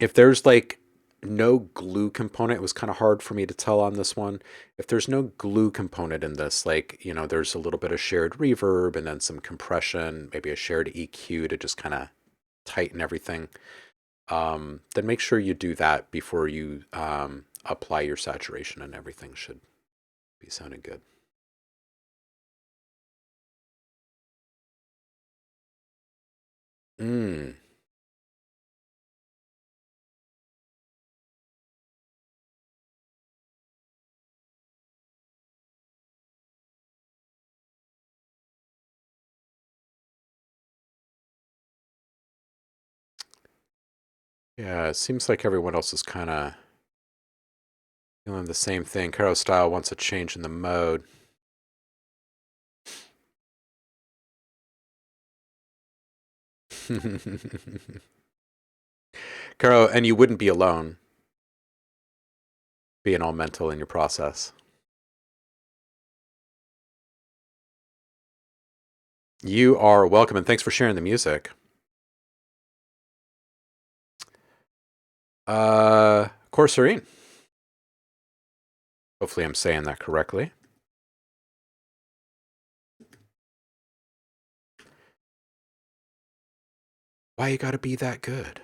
if there's like no glue component, it was kind of hard for me to tell on this one. If there's no glue component in this, like, you know, there's a little bit of shared reverb and then some compression, maybe a shared EQ to just kind of tighten everything, then make sure you do that before you apply your saturation, and everything should be sounding good. Yeah, it seems like everyone else is kind of feeling the same thing. Caro Style wants a change in the mode. Caro, and you wouldn't be alone being all mental in your process. You are welcome, and thanks for sharing the music. Corserine. Hopefully I'm saying that correctly. Why you gotta be that good?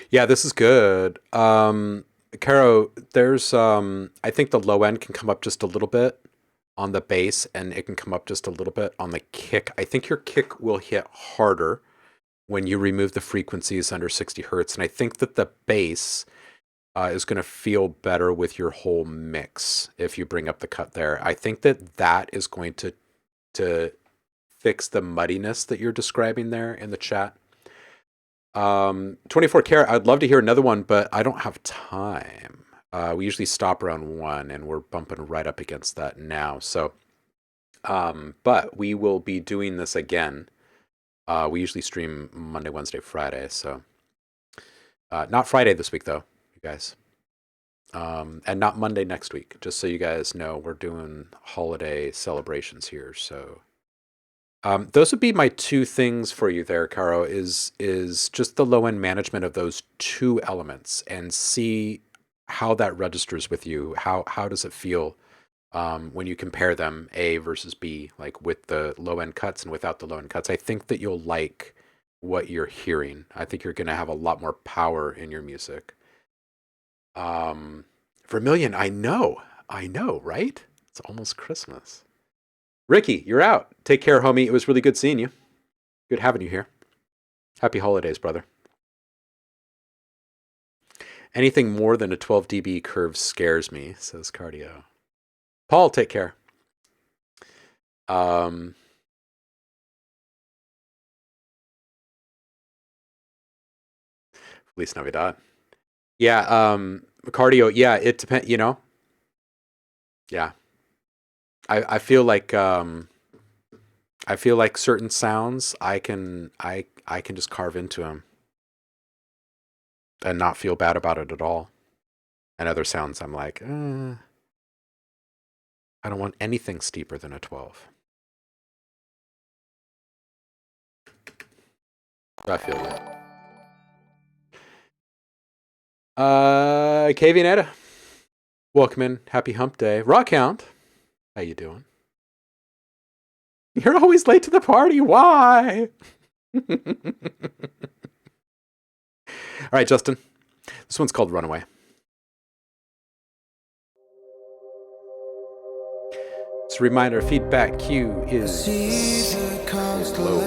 Yeah, this is good. Caro, there's I think the low end can come up just a little bit on the bass and it can come up just a little bit on the kick. I think your kick will hit harder when you remove the frequencies under 60 hertz. And I think that the bass is going to feel better with your whole mix if you bring up the cut there. I think that that is going to fix the muddiness that you're describing there in the chat. 24 karat, I'd love to hear another one, but I don't have time. We usually stop around 1 and we're bumping right up against that now. So, but we will be doing this again. We usually stream Monday, Wednesday, Friday. So, not Friday this week though, you guys. And not Monday next week, just so you guys know, we're doing holiday celebrations here. So, those would be my two things for you there, Caro, is just the low end management of those two elements and see how that registers with you. How does it feel when you compare them, A versus B, like with the low end cuts and without the low end cuts? I think that you'll like what you're hearing. I think you're going to have a lot more power in your music. Vermilion, I know, right? It's almost Christmas. Ricky, you're out. Take care, homie. It was really good seeing you. Good having you here. Happy holidays, brother. Anything more than a 12 dB curve scares me, says Cardio. Paul, take care. Feliz Navidad. Yeah, Cardio, yeah, it depends, you know. Yeah. I feel like certain sounds I can just carve into them and not feel bad about it at all. And other sounds I'm like, I don't want anything steeper than a 12. I feel you. Kavianetta, welcome in. Happy hump day. Rockhound, how you doing? You're always late to the party. Why? All right, Justin. This one's called Runaway. Just a reminder, feedback cue is low.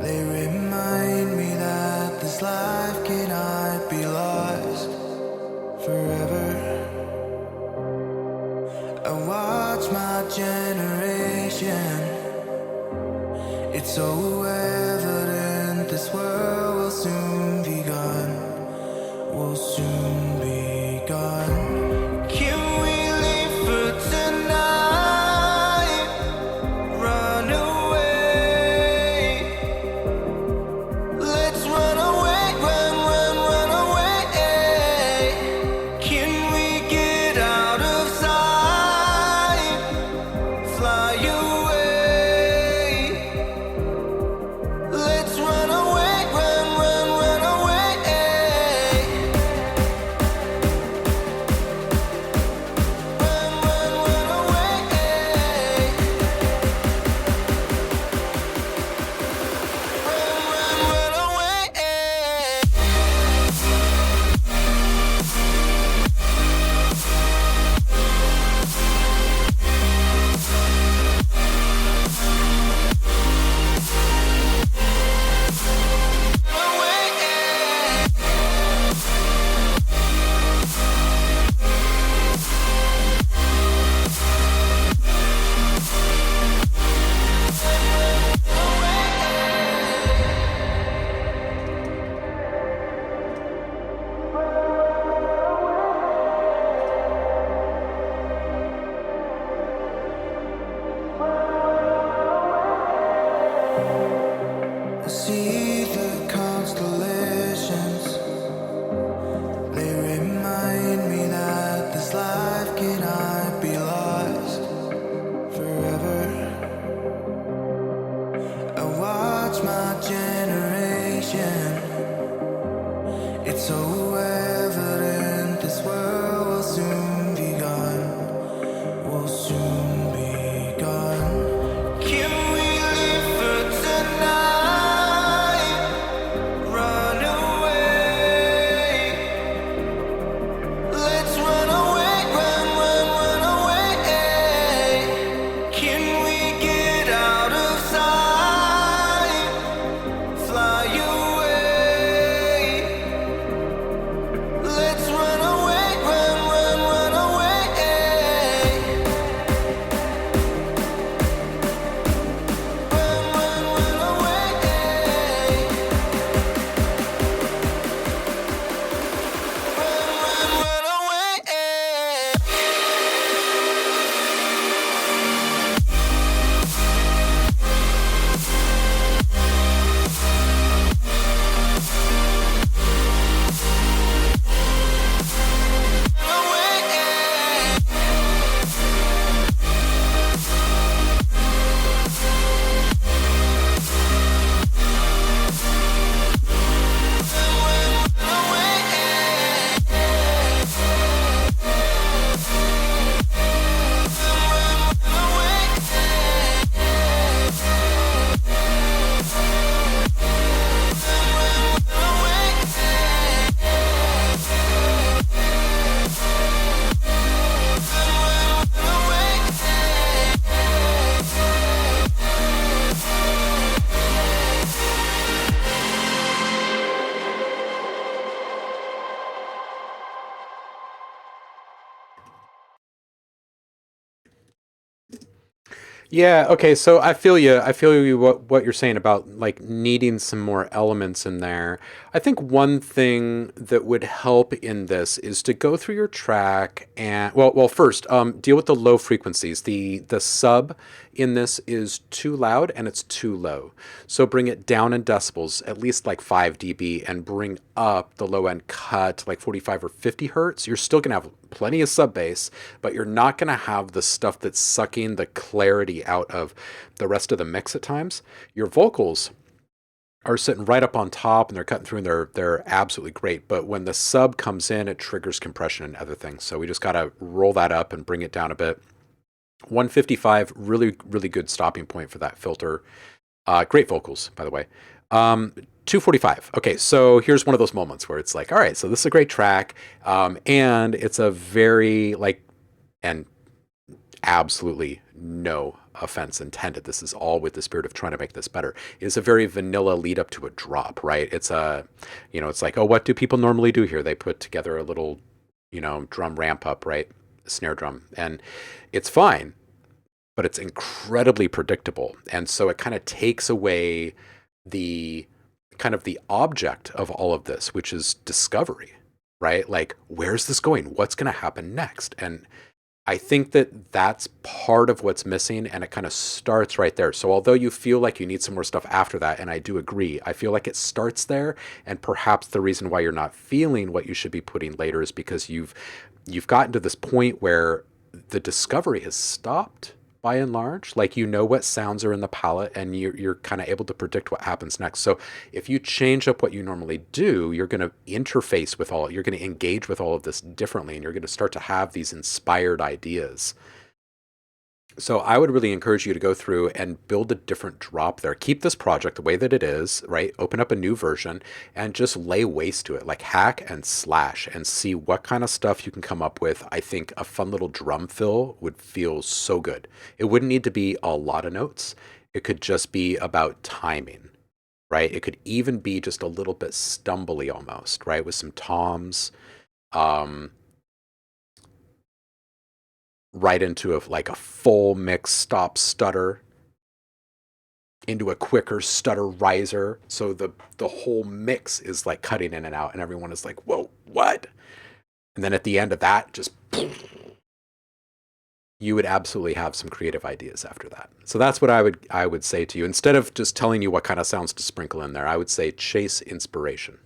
They remind me that this life cannot be lost forever. I watch my generation. It's so evident this world will soon be gone. Will soon be gone. Can we live for tonight? Run away. Let's run away, run away. Can we get out of sight? Fly away. Let's run away, run away. Run away. Run away. I see the constellations. They remind me that this life cannot be lost forever. I watch my generation. It's so evident this world will soon be gone. Will soon be gone. Can we live for tonight? Run away. Let's run away, run away. Can we get out of sight? Fly away. Let's run away, run away. Run away. Run away. Yeah, okay, so I feel you. I feel you what you're saying about like needing some more elements in there. I think one thing that would help in this is to go through your track and first, deal with the low frequencies. The sub in this is too loud and it's too low. So bring it down in decibels, at least like 5 dB, and bring up the low end cut like 45 or 50 hertz. You're still gonna have plenty of sub bass, but you're not gonna have the stuff that's sucking the clarity out of the rest of the mix at times. Your vocals are sitting right up on top and they're cutting through and they're absolutely great. But when the sub comes in, it triggers compression and other things. So we just got to roll that up and bring it down a bit. 155, really, really good stopping point for that filter. Great vocals, by the way. 245. Okay, so here's one of those moments where it's like, all right, so this is a great track. And it's a very and absolutely no offense intended. This is all with the spirit of trying to make this better. It's a very vanilla lead up to a drop, right? It's it's like, oh, what do people normally do here? They put together a little, drum ramp up, right? A snare drum. And it's fine, but it's incredibly predictable. And so it kind of takes away the object of all of this, which is discovery, right? Like, where's this going? What's going to happen next? And I think that that's part of what's missing, and it kind of starts right there. So although you feel like you need some more stuff after that, and I do agree, I feel like it starts there, and perhaps the reason why you're not feeling what you should be putting later is because you've gotten to this point where the discovery has stopped by and large. Like, what sounds are in the palette, and you're kind of able to predict what happens next. So if you change up what you normally do, you're going to interface with you're going to engage with all of this differently, and you're going to start to have these inspired ideas. So I would really encourage you to go through and build a different drop there. Keep this project the way that it is, right? Open up a new version and just lay waste to it, like hack and slash, and see what kind of stuff you can come up with. I think a fun little drum fill would feel so good. It wouldn't need to be a lot of notes. It could just be about timing, right? It could even be just a little bit stumbly almost, right? With some toms, right into a full mix stop stutter, into a quicker stutter riser. So the whole mix is like cutting in and out, and everyone is like, whoa, what? And then at the end of that, just you would absolutely have some creative ideas after that. So that's what I would say to you. Instead of just telling you what kind of sounds to sprinkle in there, I would say chase inspiration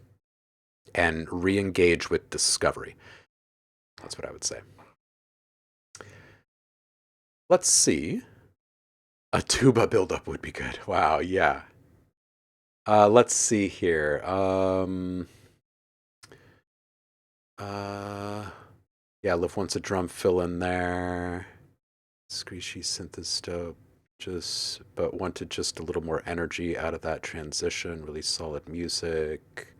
and re-engage with discovery. That's what I would say. Let's see. A tuba buildup would be good. Wow, yeah. Let's see here. Yeah, Liv wants a drum fill in there. Screechy synthesto, but wanted just a little more energy out of that transition. Really solid music.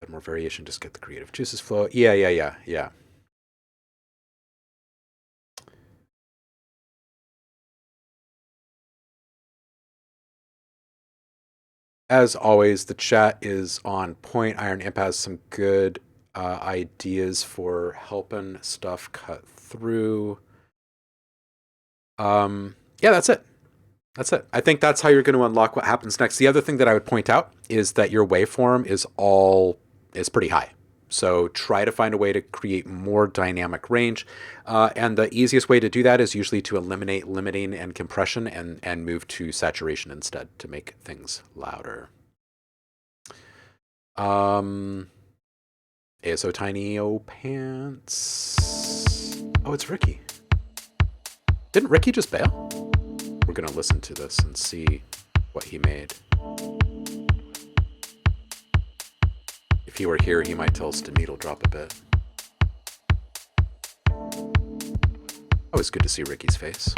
But more variation, just get the creative juices flow. Yeah. As always, the chat is on point. Iron Imp has some good ideas for helping stuff cut through. Yeah, that's it. That's it. I think that's how you're going to unlock what happens next. The other thing that I would point out is that your waveform is pretty high. So try to find a way to create more dynamic range. And the easiest way to do that is usually to eliminate limiting and compression and move to saturation instead to make things louder. ASO Tiny O Pants. Oh, it's Ricky. Didn't Ricky just bail? We're going to listen to this and see what he made. If he were here, he might tell us to needle drop a bit. Always good to see Ricky's face.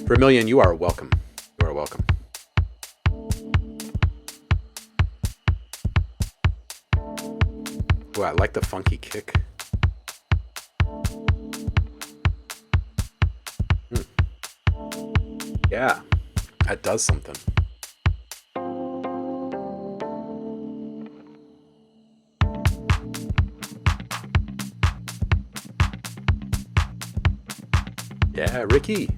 Vermilion, you are welcome. You are welcome. Ooh, I like the funky kick. Yeah, that does something. Yeah, Ricky.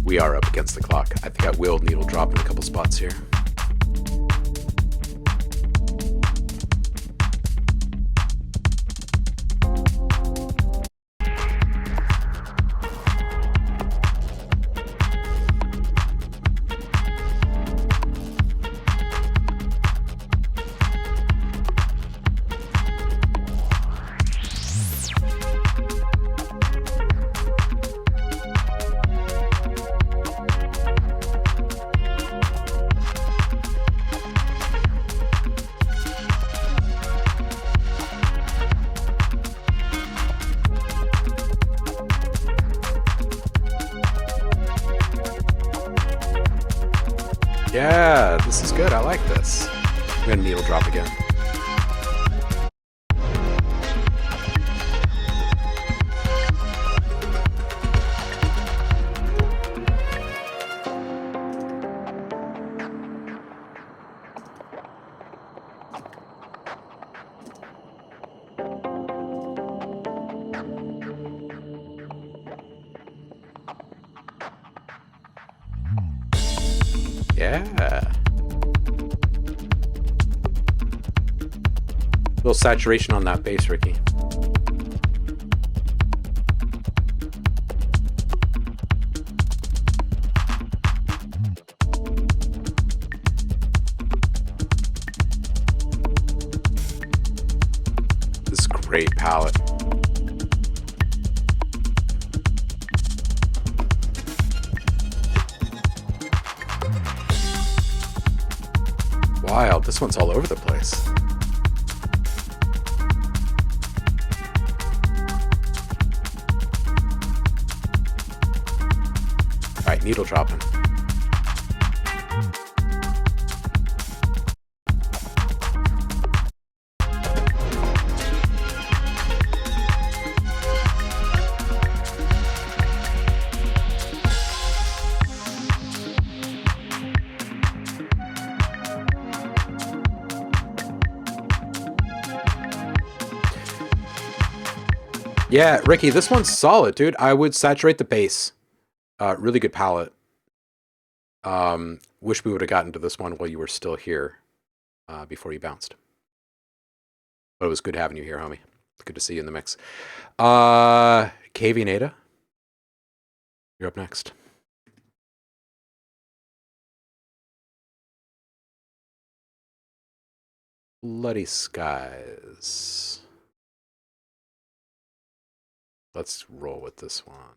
We are up against the clock. I think I will needle drop in a couple spots here. Yeah, this is good. I like this. I'm gonna needle drop again. Yeah. A little saturation on that bass, Ricky. This is great palette. Wild, this one's all over the place. All right, needle dropping. Yeah, Ricky, this one's solid, dude. I would saturate the bass. Really good palette. Wish we would have gotten to this one while you were still here, before you bounced. But it was good having you here, homie. Good to see you in the mix. KV and Ada, you're up next. Bloody skies. Let's roll with this one.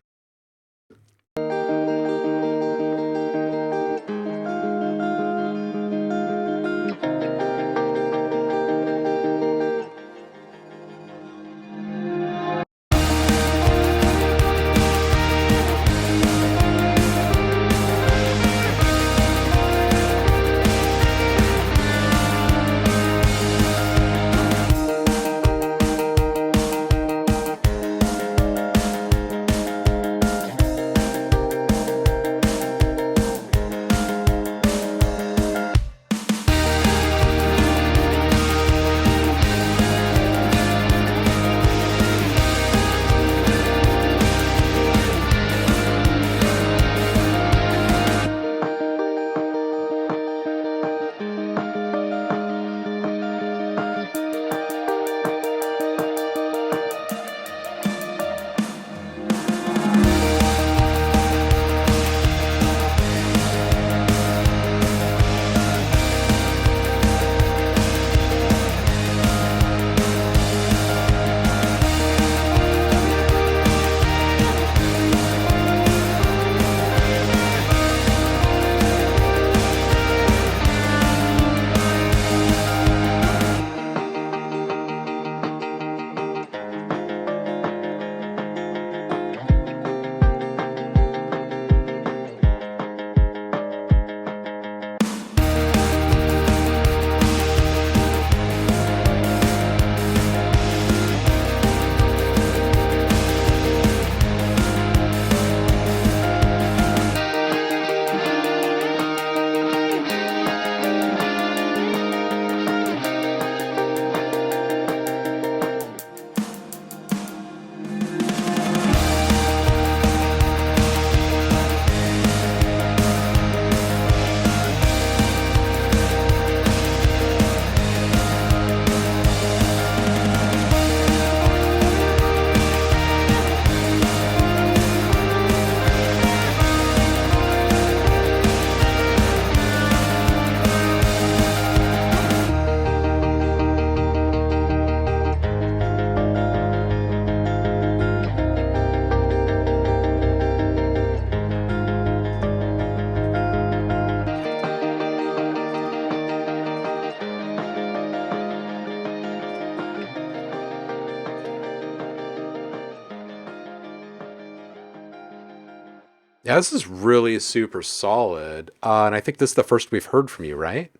Yeah, this is really super solid. And I think this is the first we've heard from you, right?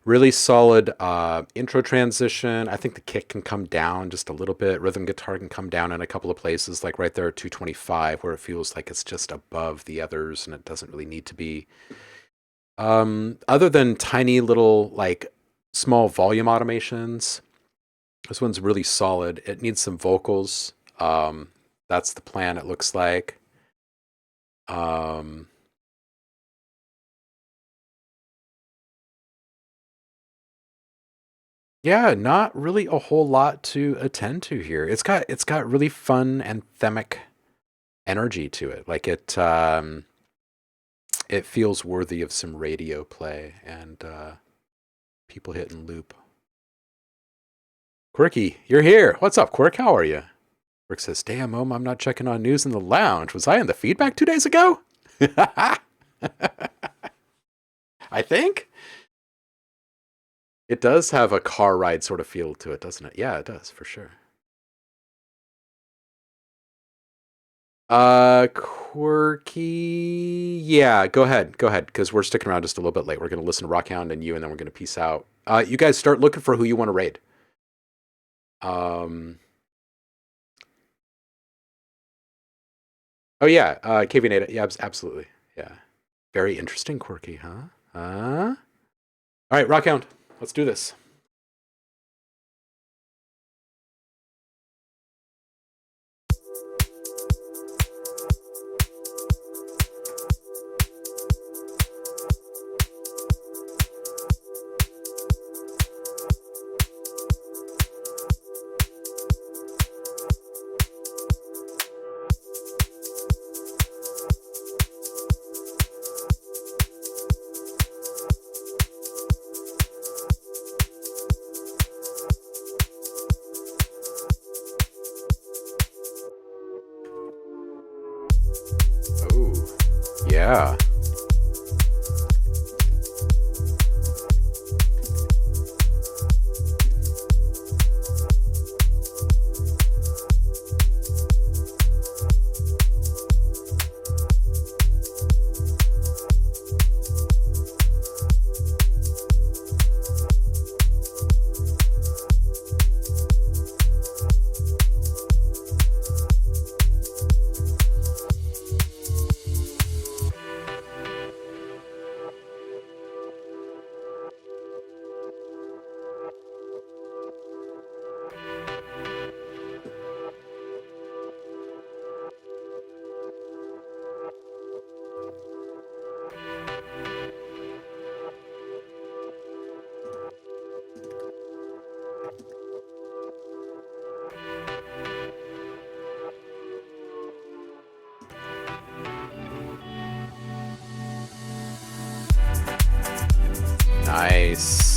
Really solid intro transition. I think the kick can come down just a little bit. Rhythm guitar can come down in a couple of places, like right there at 225, where it feels like it's just above the others and it doesn't really need to be. Other than tiny little, like, small volume automations, this one's really solid. It needs some vocals. That's the plan, it looks like. Yeah, not really a whole lot to attend to here. It's got really fun anthemic energy to it. Like it feels worthy of some radio play and people hitting loop. Quirky, you're here. What's up, Quirk? How are you? Quirk says, "Damn, I'm not checking on news in the lounge. Was I in the feedback 2 days ago?" I think it does have a car ride sort of feel to it, doesn't it? Yeah, it does for sure. Quirky. Yeah, go ahead, because we're sticking around just a little bit late. We're gonna listen to Rockhound and you, and then we're gonna peace out. You guys start looking for who you want to raid. Oh yeah, KV Yeah, absolutely. Yeah, very interesting, Quirky, huh? All right, Rockhound, let's do this. Oh, yeah. Nice.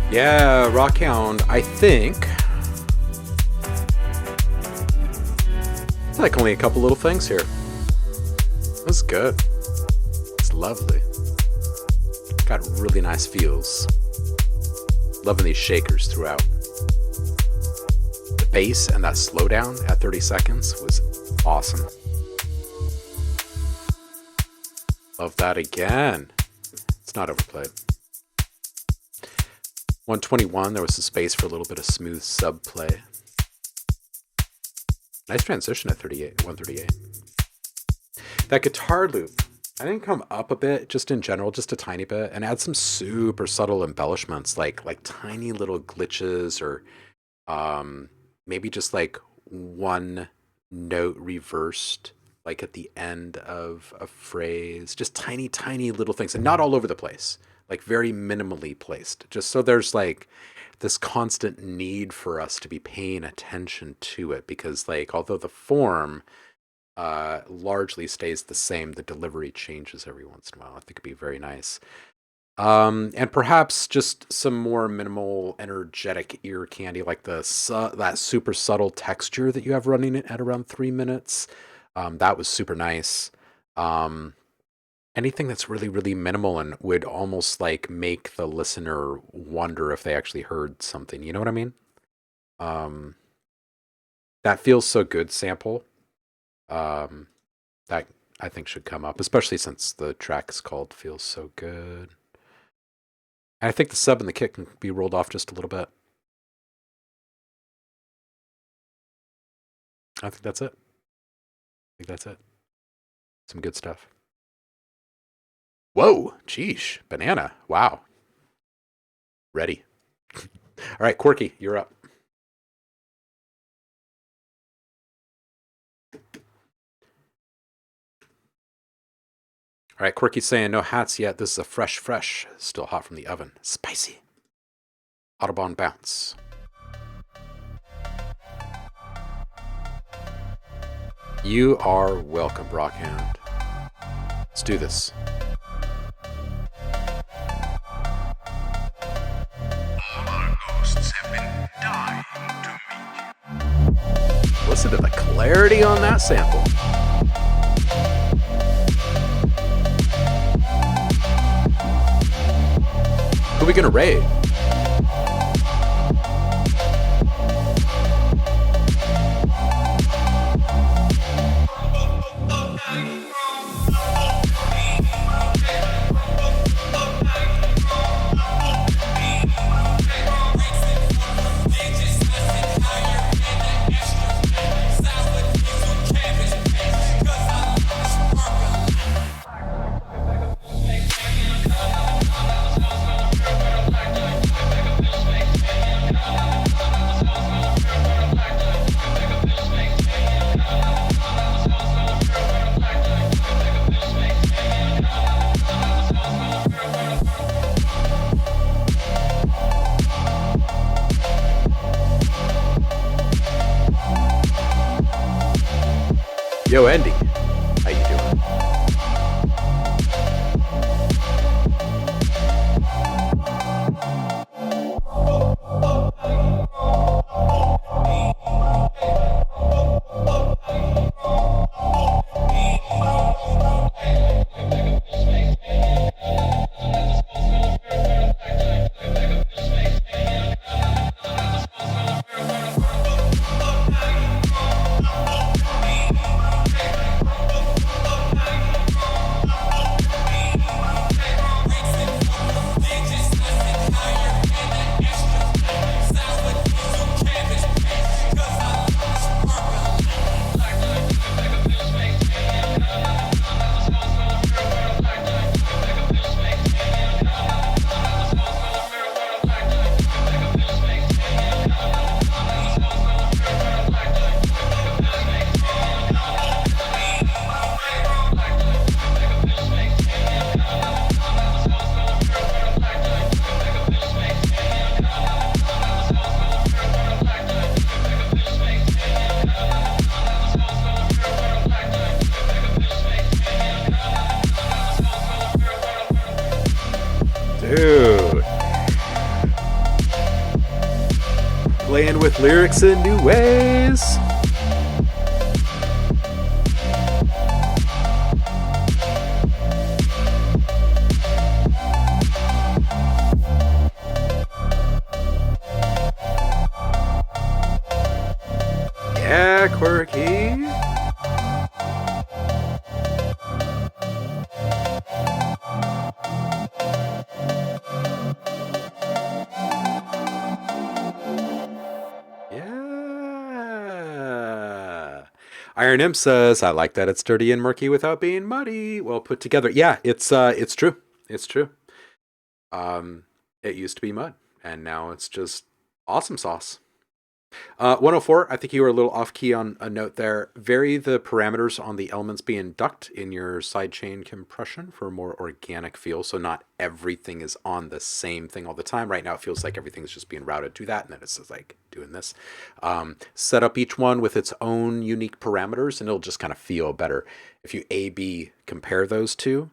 Yeah, Rockhound, I think. Like only a couple little things here. That's good. It's lovely. Got really nice feels. Loving these shakers throughout. The bass and that slowdown at 30 seconds was awesome. Love that again. It's not overplayed. 121, there was some space for a little bit of smooth sub play. Nice transition at 138. That guitar loop, I think come up a bit, just in general, just a tiny bit, and add some super subtle embellishments, like tiny little glitches, or maybe just like one note reversed, like at the end of a phrase. Just tiny, tiny little things, and not all over the place, like very minimally placed, just so there's like this constant need for us to be paying attention to it, because like although the form largely stays the same, the delivery changes every once in a while. I think it'd be very nice. And perhaps just some more minimal energetic ear candy, like that super subtle texture that you have running it at around 3 minutes. That was super nice. Anything that's really, really minimal and would almost like make the listener wonder if they actually heard something. You know what I mean? That Feels So Good sample. That I think should come up, especially since the track is called Feels So Good. And I think the sub and the kick can be rolled off just a little bit. I think that's it. Some good stuff. Whoa, geesh, banana. Wow. Ready. All right, Quirky, you're up. All right, Quirky's saying no hats yet. This is a fresh, still hot from the oven. Spicy. Audubon bounce. You are welcome, Rockhound. Let's do this. Listen to the clarity on that sample. Who are we gonna raid? Yo, Andy, how you doing? Dude. Playing with lyrics in new ways. Yeah, quirky. Yeah. Iron Imp says, I like that it's dirty and murky without being muddy. Well put together. Yeah, it's true. It's true. It used to be mud, and now it's just awesome sauce. 104, I think you were a little off key on a note there. Vary the parameters on the elements being ducked in your sidechain compression for a more organic feel. So not everything is on the same thing all the time. Right now it feels like everything's just being routed to that, and then it's just like doing this. Set up each one with its own unique parameters, and it'll just kind of feel better. If you A/B compare those two,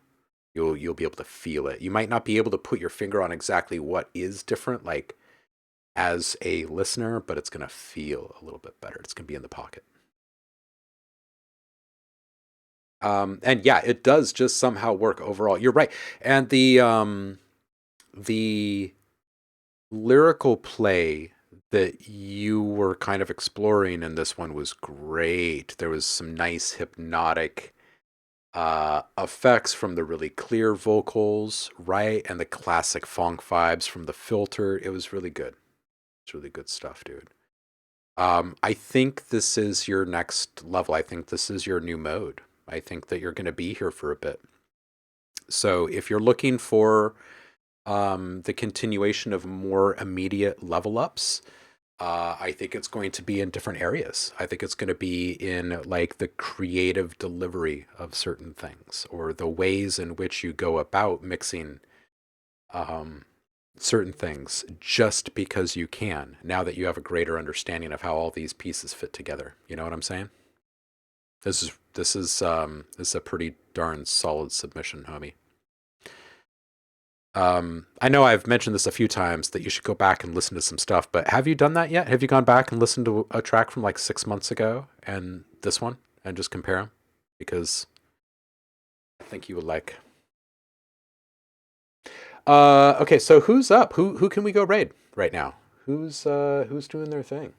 you'll be able to feel it. You might not be able to put your finger on exactly what is different, like as a listener, but it's going to feel a little bit better. It's going to be in the pocket. And yeah, it does just somehow work overall. You're right. And the lyrical play that you were kind of exploring in this one was great. There was some nice hypnotic effects from the really clear vocals, right? And the classic funk vibes from the filter. It was really good. It's really good stuff, dude. I think this is your next level. I think this is your new mode. I think that you're going to be here for a bit. So if you're looking for the continuation of more immediate level ups, I think it's going to be in different areas. I think it's going to be in like the creative delivery of certain things, or the ways in which you go about mixing certain things just because you can, now that you have a greater understanding of how all these pieces fit together. You know what I'm saying? This is a pretty darn solid submission, homie. I know I've mentioned this a few times that you should go back and listen to some stuff, but have you done that yet? Have you gone back and listened to a track from like 6 months ago and this one and just compare them? Because I think you would like. Okay, so who's up? Who can we go raid right now? Who's doing their thing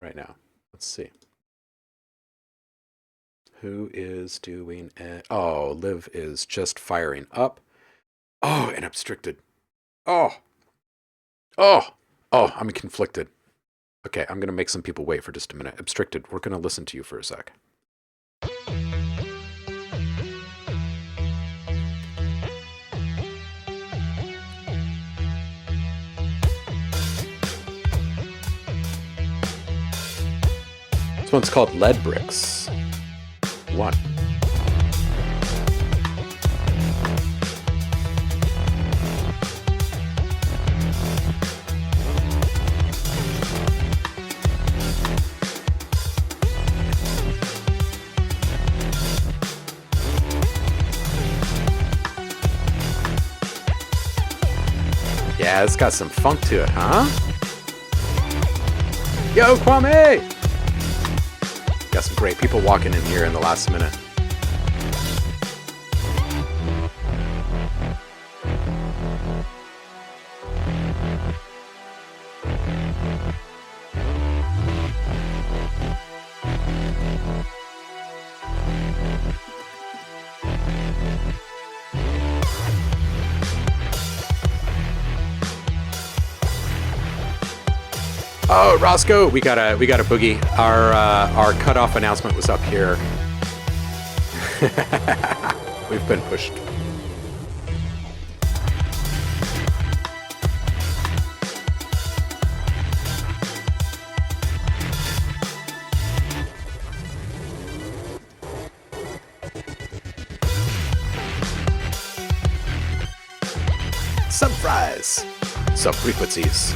right now? Let's see. Who is doing it? Oh, Liv is just firing up. Oh, and obstructed. Oh, I'm conflicted. Okay, I'm gonna make some people wait for just a minute. Obstructed, we're gonna listen to you for a sec. This one's called Lead Bricks 1. Yeah, it's got some funk to it, huh? Yo, Kwame! Got some great people walking in here in the last minute. Oh, Roscoe, we got a boogie. Our cutoff announcement was up here. We've been pushed. Sub-fries. Sub-frequencies.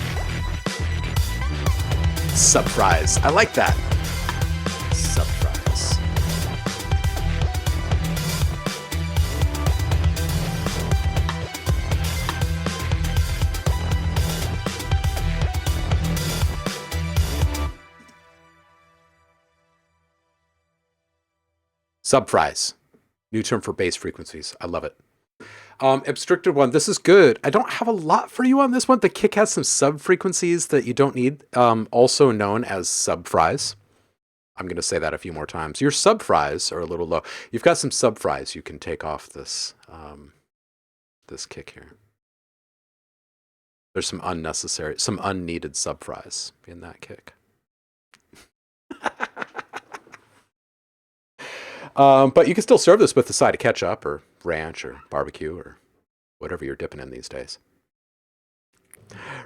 Sub-fries. I like that. Sub-fries. Subfries. New term for bass frequencies. I love it. Abstracted one. This is good. I don't have a lot for you on this one. The kick has some sub frequencies that you don't need, also known as subfries. I'm going to say that a few more times. Your subfries are a little low. You've got some subfries you can take off this, this kick here. There's some unnecessary, some unneeded subfries in that kick. But you can still serve this with a side of ketchup or ranch or barbecue or whatever you're dipping in these days.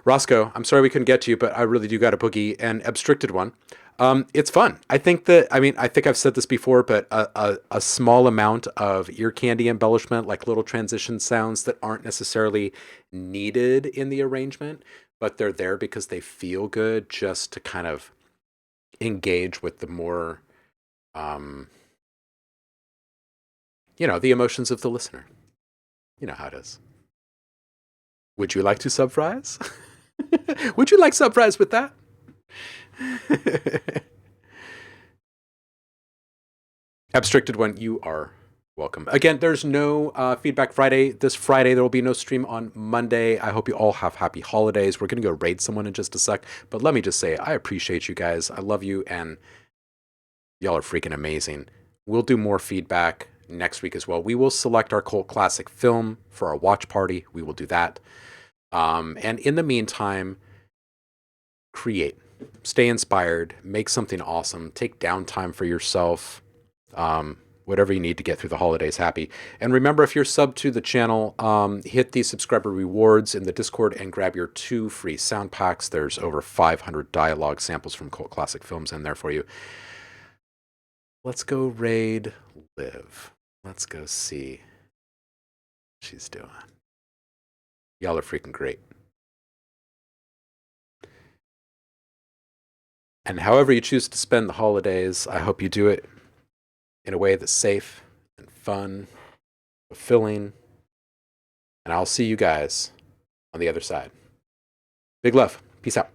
Roscoe, I'm sorry we couldn't get to you, but I really do got a boogie and abstracted one. It's fun. I think I've said this before, but a small amount of ear candy embellishment, like little transition sounds that aren't necessarily needed in the arrangement, but they're there because they feel good, just to kind of engage with the more, the emotions of the listener. You know how it is. Would you like to sub fries? Would you like sub fries with that? Abstracted one, you are welcome. Again, there's no Feedback Friday this Friday. There will be no stream on Monday. I hope you all have happy holidays. We're going to go raid someone in just a sec. But let me just say, I appreciate you guys. I love you, and y'all are freaking amazing. We'll do more feedback next week as well. We will select our cult classic film for our watch party. We will do that. And in the meantime, create. Stay inspired. Make something awesome. Take downtime for yourself. Whatever you need to get through the holidays happy. And remember, if you're sub to the channel, hit the subscriber rewards in the Discord and grab your 2 free sound packs. There's over 500 dialogue samples from cult classic films in there for you. Let's go raid Liv. Let's go see what she's doing. Y'all are freaking great. And however you choose to spend the holidays, I hope you do it in a way that's safe and fun, fulfilling. And I'll see you guys on the other side. Big love. Peace out.